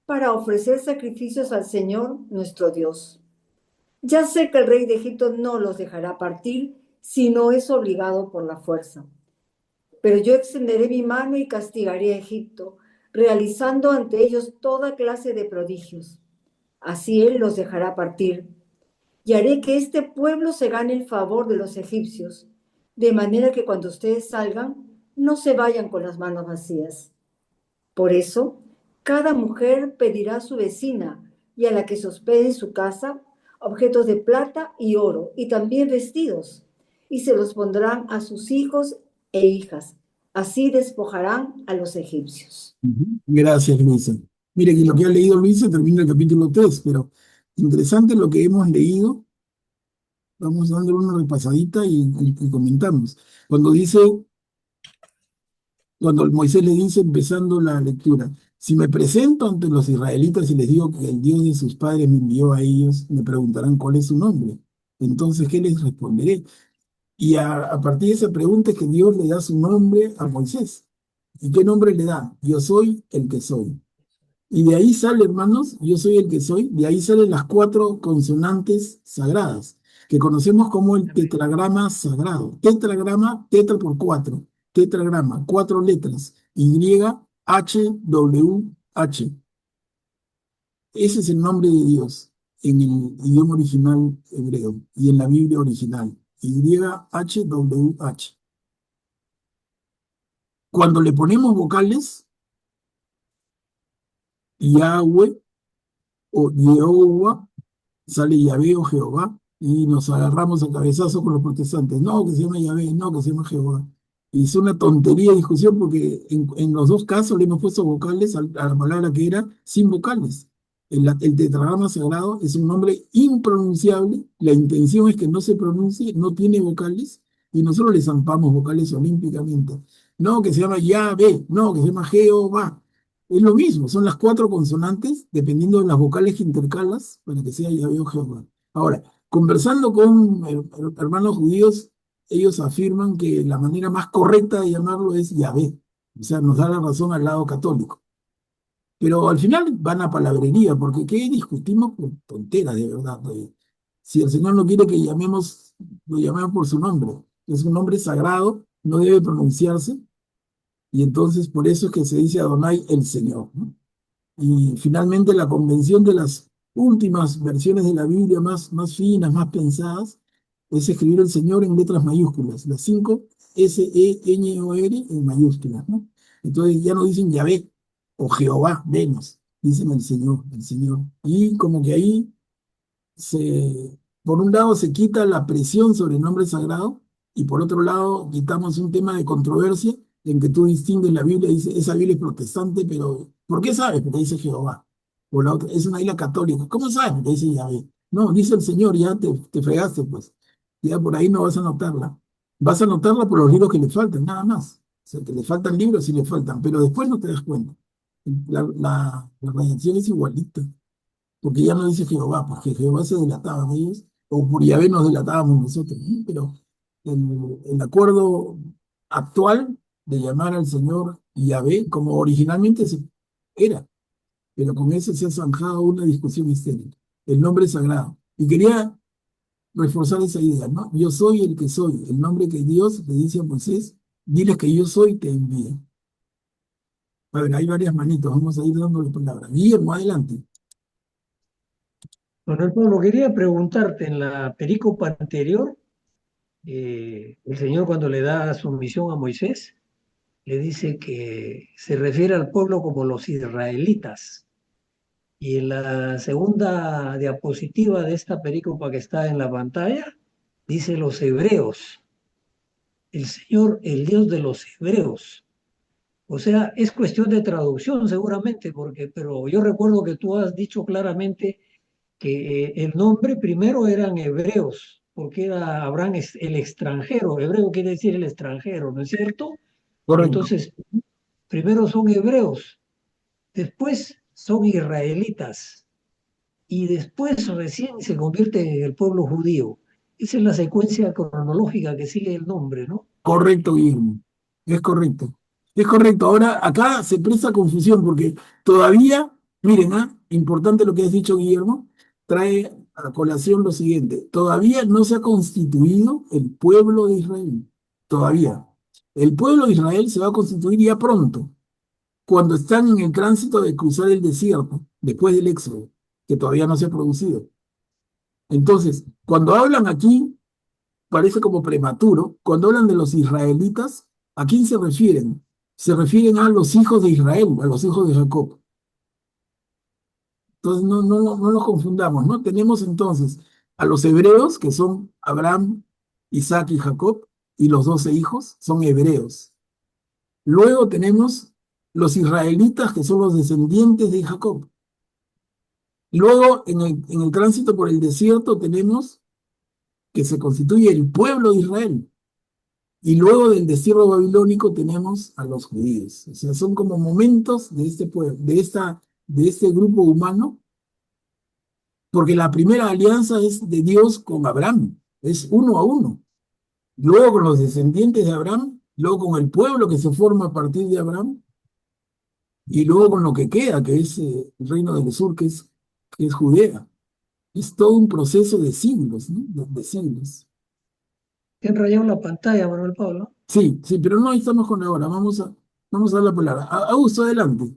para ofrecer sacrificios al Señor, nuestro Dios. Ya sé que el rey de Egipto no los dejará partir si no es obligado por la fuerza. Pero yo extenderé mi mano y castigaré a Egipto, realizando ante ellos toda clase de prodigios. Así él los dejará partir. Y haré que este pueblo se gane el favor de los egipcios, de manera que cuando ustedes salgan, no se vayan con las manos vacías. Por eso, cada mujer pedirá a su vecina y a la que se hospede en su casa objetos de plata y oro, y también vestidos, y se los pondrán a sus hijos e hijas. Así despojarán a los egipcios. Gracias, Luisa. Mire que lo que ha leído Luisa termina el capítulo 3, pero Interesante lo que hemos leído. Vamos dándole una repasadita y comentamos. Cuando dice, cuando Moisés le dice, empezando la lectura, si me presento ante los israelitas y les digo que el Dios de sus padres me envió a ellos, me preguntarán cuál es su nombre. Entonces, ¿qué les responderé? Y a partir de esa pregunta es que Dios le da su nombre a Moisés. ¿Y qué nombre le da? Yo soy el que soy. Y de ahí sale, hermanos, yo soy el que soy, de ahí salen las cuatro consonantes sagradas, que conocemos como el tetragrama sagrado. Tetragrama, tetra por cuatro, tetragrama, cuatro letras, Y, H, W, H. Ese es el nombre de Dios en el idioma original hebreo y en la Biblia original. Y, H, W, H. Cuando le ponemos vocales, Yahweh o Jehová, sale Yahvé o Jehová, y nos agarramos a cabezazo con los protestantes. No, que se llama Yahvé, no, que se llama Jehová. Y es una tontería de discusión porque en los dos casos le hemos puesto vocales a la palabra que era sin vocales. El tetragrama sagrado es un nombre impronunciable, la intención es que no se pronuncie, no tiene vocales, y nosotros le zampamos vocales olímpicamente. No, que se llama Yahvé, no, que se llama Jehová. Es lo mismo, son las cuatro consonantes, dependiendo de las vocales que intercalas, para que sea Yahvé o Jehová. Ahora, conversando con hermanos judíos, ellos afirman que la manera más correcta de llamarlo es Yahvé. O sea, nos da la razón al lado católico. Pero al final van a palabrería, porque ¿qué discutimos por tonteras, de verdad? Si el Señor no quiere que llamemos, lo llamemos por su nombre. Es un nombre sagrado, no debe pronunciarse, y entonces por eso es que se dice Adonai el Señor, ¿no? Y finalmente la convención de las últimas versiones de la Biblia más finas, más pensadas, es escribir el Señor en letras mayúsculas, las cinco S-E-N-O-R en mayúsculas, ¿no? Entonces ya no dicen Yahvé o Jehová, vemos, dicen el Señor, el Señor. Y como que ahí por un lado se quita la presión sobre el nombre sagrado y por otro lado quitamos un tema de controversia en que tú distingues la Biblia, dice, esa Biblia es protestante, pero ¿por qué sabes? Porque dice Jehová. O la otra, es una isla católica. ¿Cómo sabes? Porque dice Yahvé. No, dice el Señor, ya te fregaste, pues. Ya por ahí no vas a notarla. Vas a notarla por los libros que le faltan, nada más. O sea, que le faltan libros y le faltan, pero después no te das cuenta. La redacción es igualita, porque ya no dice Jehová, porque Jehová se delataba de ellos, o por Yahvé nos delatábamos nosotros, ¿no? Pero el acuerdo actual de llamar al Señor Yahvé, como originalmente era, pero con eso se ha zanjado una discusión estéril, el nombre sagrado. Y quería reforzar esa idea, ¿no? Yo soy el que soy, el nombre que Dios le dice a Moisés, diles que yo soy, te envía. A ver, hay varias manitos, vamos a ir dándole palabra. Guillermo, adelante. Manuel Pablo, quería preguntarte, en la perícopa anterior, el Señor cuando le da su misión a Moisés, le dice que se refiere al pueblo como los israelitas. Y en la segunda diapositiva de esta perícopa que está en la pantalla, dice los hebreos. El Señor, el Dios de los hebreos. O sea, es cuestión de traducción seguramente, pero yo recuerdo que tú has dicho claramente que el nombre primero eran hebreos, porque era Abraham el extranjero. Hebreo quiere decir el extranjero, ¿no es cierto? Correcto. Entonces, primero son hebreos, después son israelitas y después recién se convierte en el pueblo judío. Esa es la secuencia cronológica que sigue el nombre, ¿no? Correcto, Guillermo. Es correcto. Es correcto. Ahora, acá se presta confusión porque todavía, miren, importante lo que has dicho, Guillermo, trae a colación lo siguiente. Todavía no se ha constituido el pueblo de Israel. Todavía. El pueblo de Israel se va a constituir ya pronto, cuando están en el tránsito de cruzar el desierto, después del éxodo, que todavía no se ha producido. Entonces, cuando hablan aquí parece como prematuro. Cuando hablan de los israelitas, ¿a quién se refieren? Se refieren a los hijos de Israel, a los hijos de Jacob. Entonces, no los confundamos, ¿no? Tenemos entonces a los hebreos, que son Abraham, Isaac y Jacob, y los 12 hijos son hebreos. Luego tenemos los israelitas, que son los descendientes de Jacob. Luego, en el tránsito por el desierto, tenemos que se constituye el pueblo de Israel. Y luego del destierro babilónico tenemos a los judíos. O sea, son como momentos de este pueblo, de este grupo humano, porque la primera alianza es de Dios con Abraham, es uno a uno. Luego con los descendientes de Abraham, luego con el pueblo que se forma a partir de Abraham, y luego con lo que queda, que es el reino del sur, que es Judea. Es todo un proceso de siglos, ¿no? De siglos. Te han rayado la pantalla, Manuel Pablo. Sí, sí, pero no estamos con ahora. Vamos a dar la palabra. Augusto, adelante.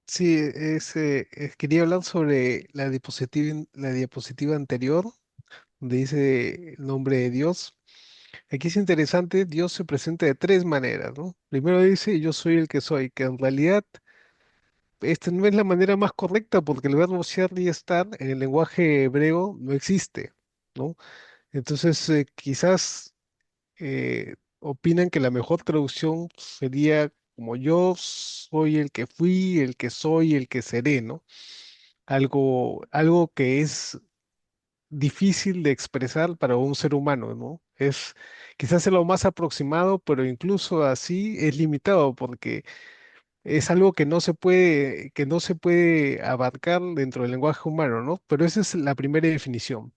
Sí, quería hablar sobre la diapositiva anterior, donde dice el nombre de Dios. Aquí es interesante, Dios se presenta de tres maneras, ¿no? Primero dice, yo soy el que soy, que en realidad esta no es la manera más correcta porque el verbo ser y estar en el lenguaje hebreo no existe, ¿no? Entonces, quizás opinan que la mejor traducción sería como yo soy el que fui, el que soy, el que seré, ¿no? Algo que es difícil de expresar para un ser humano, ¿no? Es quizás es lo más aproximado, pero incluso así es limitado porque es algo que no se puede abarcar dentro del lenguaje humano, ¿no? Pero esa es la primera definición.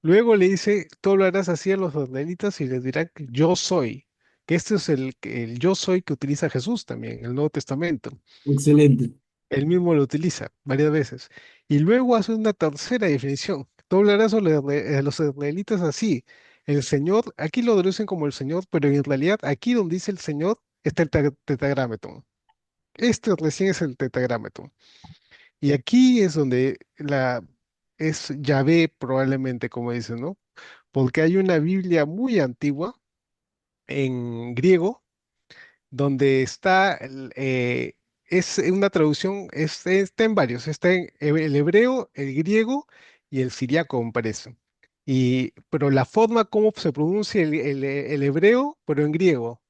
Luego le dice, tú hablarás así a los israelitas y les dirán que yo soy, que este es el yo soy que utiliza Jesús también en el Nuevo Testamento. Excelente. Él mismo lo utiliza varias veces. Y luego hace una tercera definición. Tú hablarás a los israelitas así. El Señor, aquí lo traducen como el Señor, pero en realidad aquí donde dice el Señor está el tetragrámaton. Este recién es el tetragrámaton. Y aquí es donde es Yahvé probablemente, como dicen, ¿no? Porque hay una Biblia muy antigua en griego donde es una traducción, está en varios, está en el hebreo, el griego y el siriaco, me parece. Pero la forma como se pronuncia el hebreo, pero en griego,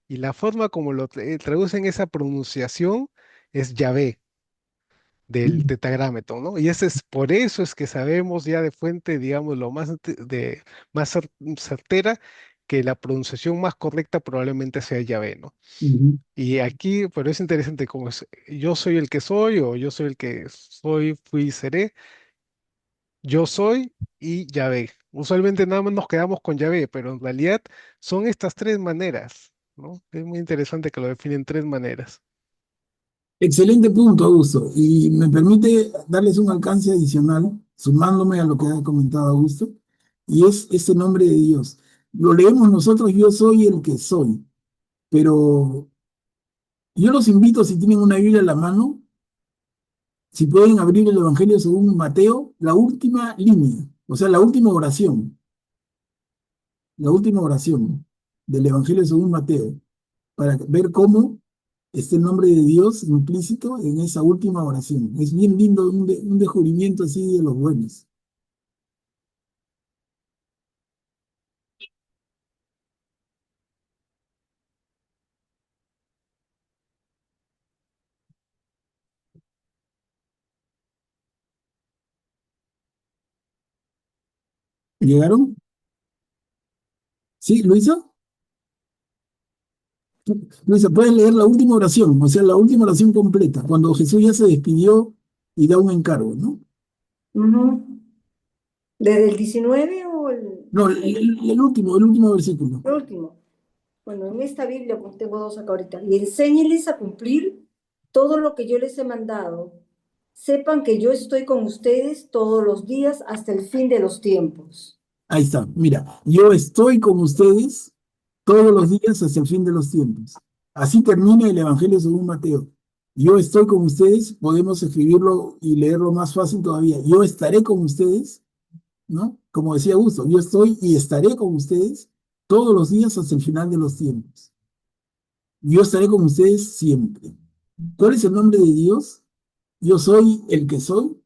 y la forma como traducen esa pronunciación es Yahvé del tetragrámaton, ¿no? Y ese es por eso es que sabemos ya de fuente, digamos, lo más certera que la pronunciación más correcta probablemente sea Yahvé, ¿no? Ujú. Y aquí, pero es interesante como es, yo soy el que soy o yo soy el que soy, fui y seré, yo soy y Yahvé. Usualmente nada más nos quedamos con Yahvé, pero en realidad son estas tres maneras, ¿no? Es muy interesante que lo definen tres maneras. Excelente punto, Augusto. Y me permite darles un alcance adicional, sumándome a lo que ha comentado Augusto, y es este nombre de Dios. Lo leemos nosotros, yo soy el que soy, pero yo los invito, si tienen una Biblia a la mano, si pueden abrir el Evangelio según Mateo, la última línea, o sea, la última oración del Evangelio según Mateo, para ver cómo está el nombre de Dios implícito en esa última oración. Es bien lindo, un descubrimiento así de los buenos. ¿Llegaron? ¿Sí, Luisa? Luisa, puedes leer la última oración, o sea, la última oración completa, cuando Jesús ya se despidió y da un encargo, ¿no? Ujú. ¿Desde el 19 o No, el último versículo. el último? Bueno, en esta Biblia, pues tengo dos acá ahorita. Y enséñeles a cumplir todo lo que yo les he mandado. Sepan que yo estoy con ustedes todos los días hasta el fin de los tiempos. Ahí está, mira, yo estoy con ustedes todos los días hasta el fin de los tiempos. Así termina el Evangelio según Mateo. Yo estoy con ustedes, podemos escribirlo y leerlo más fácil todavía. Yo estaré con ustedes, ¿no? Como decía Augusto, yo estoy y estaré con ustedes todos los días hasta el final de los tiempos. Yo estaré con ustedes siempre. ¿Cuál es el nombre de Dios? Yo soy el que soy,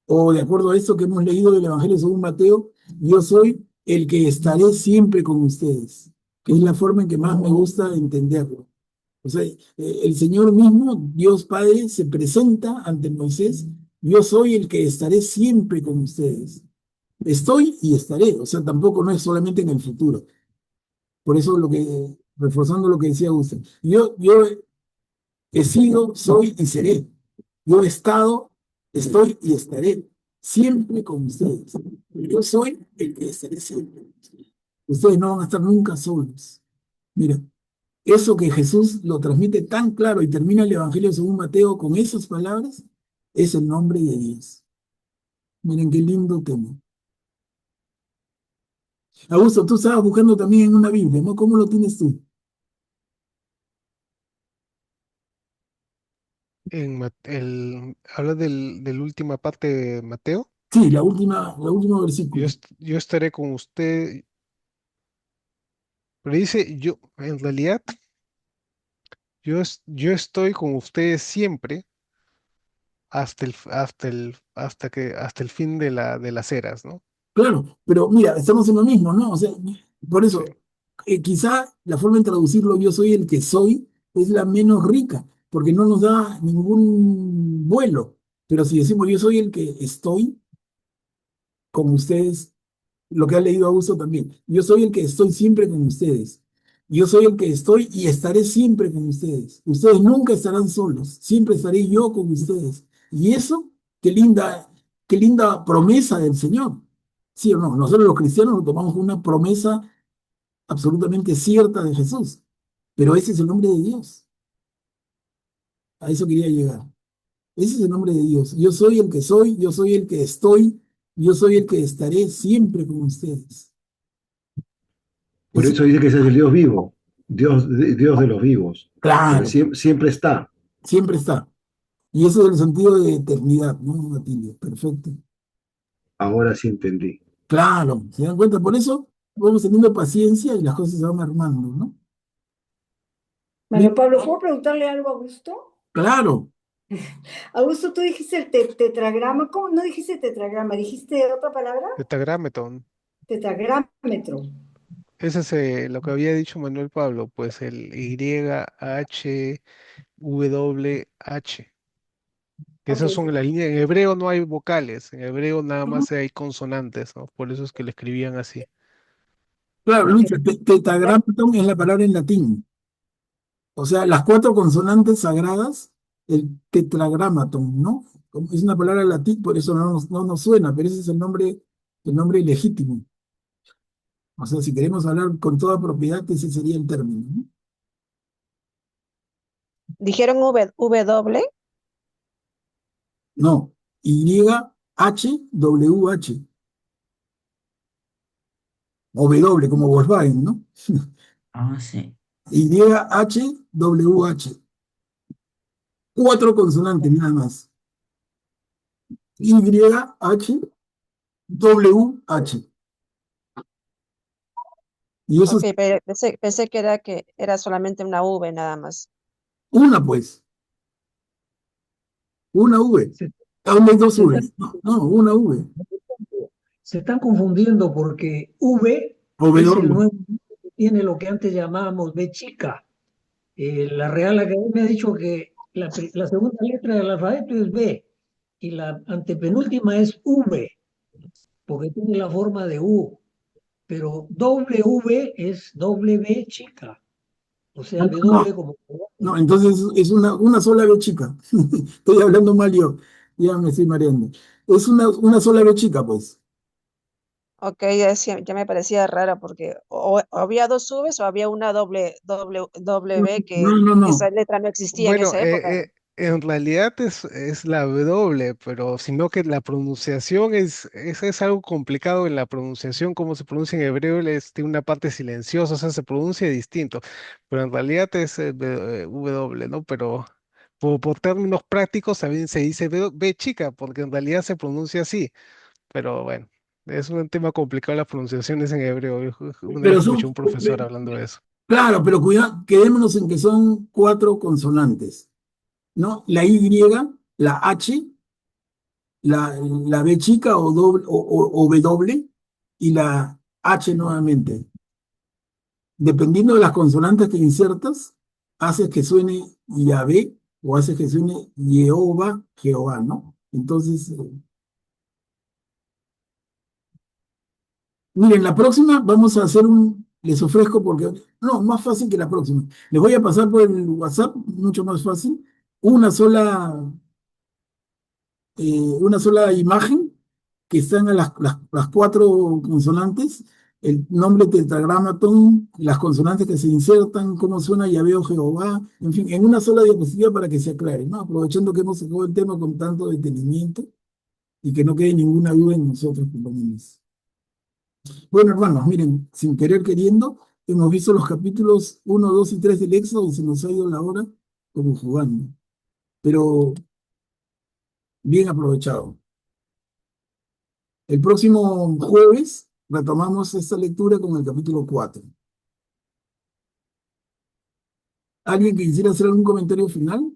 o de acuerdo a esto que hemos leído del Evangelio según Mateo, yo soy el que estaré siempre con ustedes, que es la forma en que más me gusta entenderlo. O sea, el Señor mismo, Dios Padre, se presenta ante Moisés: yo soy el que estaré siempre con ustedes. Estoy y estaré, o sea, tampoco no es solamente en el futuro. Por eso reforzando lo que decía Augusto, yo he sido, soy y seré. Yo he estado, estoy y estaré siempre con ustedes. Yo soy el que estaré siempre. Ustedes no van a estar nunca solos. Mira, eso que Jesús lo transmite tan claro y termina el Evangelio según Mateo con esas palabras, es el nombre de Dios. Miren qué lindo tema. Augusto, tú estabas buscando también en una Biblia, ¿no? ¿Cómo lo tienes tú? Habla del última parte de Mateo. Sí, la última versículo. Yo estaré con usted, pero dice, en realidad, yo estoy con ustedes siempre hasta el fin de las eras, ¿no? Claro, pero mira, estamos en lo mismo, ¿no? O sea, por Sí. eso, quizá la forma de traducirlo yo soy el que soy es la menos rica, porque no nos da ningún vuelo. Pero si decimos yo soy el que estoy con ustedes, lo que ha leído Augusto también, yo soy el que estoy siempre con ustedes. Yo soy el que estoy y estaré siempre con ustedes. Ustedes nunca estarán solos, siempre estaré yo con ustedes. Y eso, qué linda promesa del Señor. ¿Sí o no? Nosotros los cristianos lo tomamos como una promesa absolutamente cierta de Jesús, pero ese es el nombre de Dios. A eso quería llegar. Ese es el nombre de Dios. Yo soy el que soy, yo soy el que estoy, yo soy el que estaré siempre con ustedes. Por Ese- eso dice que ese es el Dios vivo, Dios de los vivos, porque claro, siempre está. siempre está. Y eso es el sentido de eternidad, ¿no, Atilio? Perfecto. Ahora sí entendí. Claro, ¿se dan cuenta? Por eso vamos teniendo paciencia y las cosas se van armando, ¿no? Manuel Pablo, ¿puedo preguntarle algo a Augusto? Claro, Augusto, tú dijiste el tetragrama. ¿Cómo no dijiste tetragrama? ¿Dijiste otra palabra? Tetragrámeton. Tetragrámetro. Ese es lo que había dicho Manuel Pablo, pues el YHWH, que Ok. esas son las líneas. En hebreo no hay vocales, en hebreo nada más hay consonantes, ¿no? Por eso es que lo escribían así. claro, Ok. Luis, tetragrámaton es la palabra en latín. O sea, las cuatro consonantes sagradas, el tetragramaton, ¿no? Es una palabra latín, por eso no nos suena, pero ese es el nombre legítimo. O sea, si queremos hablar con toda propiedad, ese sería el término, ¿no? Dijeron W. No, YHWH, o W, como Volkswagen, ¿no? Ah, sí. YHWH, cuatro consonantes nada más. YHWH. Y eso Ok, es pero pensé que era solamente una V nada más. una, pues, una V. Se, ¿A dónde hay dos se están, V? No, no, una V. se están confundiendo porque V O es el W. nuevo que tiene lo que antes llamábamos B chica. La Real Academia ha dicho que la segunda letra del alfabeto es B y la antepenúltima es V, porque tiene la forma de U, pero W es W chica, o sea, No, no, W como... no, entonces es una sola V chica. Estoy hablando mal yo. Ya me estoy mareando. Es una sola V chica, pues. Ok, ya me parecía raro porque o había dos Vs o había una W No, que no, no. esa letra no existía en Bueno, esa época. en realidad es la W, pero sino que la pronunciación es algo complicado en la pronunciación, como se pronuncia en hebreo, tiene una parte silenciosa, o sea, se pronuncia distinto, pero en realidad es W, ¿no? Pero por términos prácticos también se dice B chica, porque en realidad se pronuncia así, pero bueno, es un tema complicado las pronunciaciones en hebreo. Una vez Pero escuché a un profesor hablando de eso. claro, pero cuidado, quedémonos en que son cuatro consonantes, ¿no? La Y, la H, la B chica o W y la H nuevamente. Dependiendo de las consonantes que insertas, haces que suene Yahvé o haces que suene Jehová, Jehová, ¿no? Entonces, miren, la próxima vamos a hacer les ofrezco porque, no, más fácil que la próxima. Les voy a pasar por el WhatsApp, mucho más fácil, una sola, una sola imagen que están a las cuatro consonantes, el nombre tetragramatón, las consonantes que se insertan, cómo suena Yahvé o Jehová, en fin, en una sola diapositiva para que se aclare, ¿no? Aprovechando que hemos sacado el tema con tanto detenimiento y que no quede ninguna duda en nosotros, por lo menos. Bueno, hermanos, miren, sin querer queriendo, hemos visto los capítulos 1, 2 y 3 del Éxodo y se nos ha ido la hora como jugando, pero bien aprovechado. El próximo jueves retomamos esta lectura con el capítulo 4. ¿Alguien que quisiera hacer algún comentario final?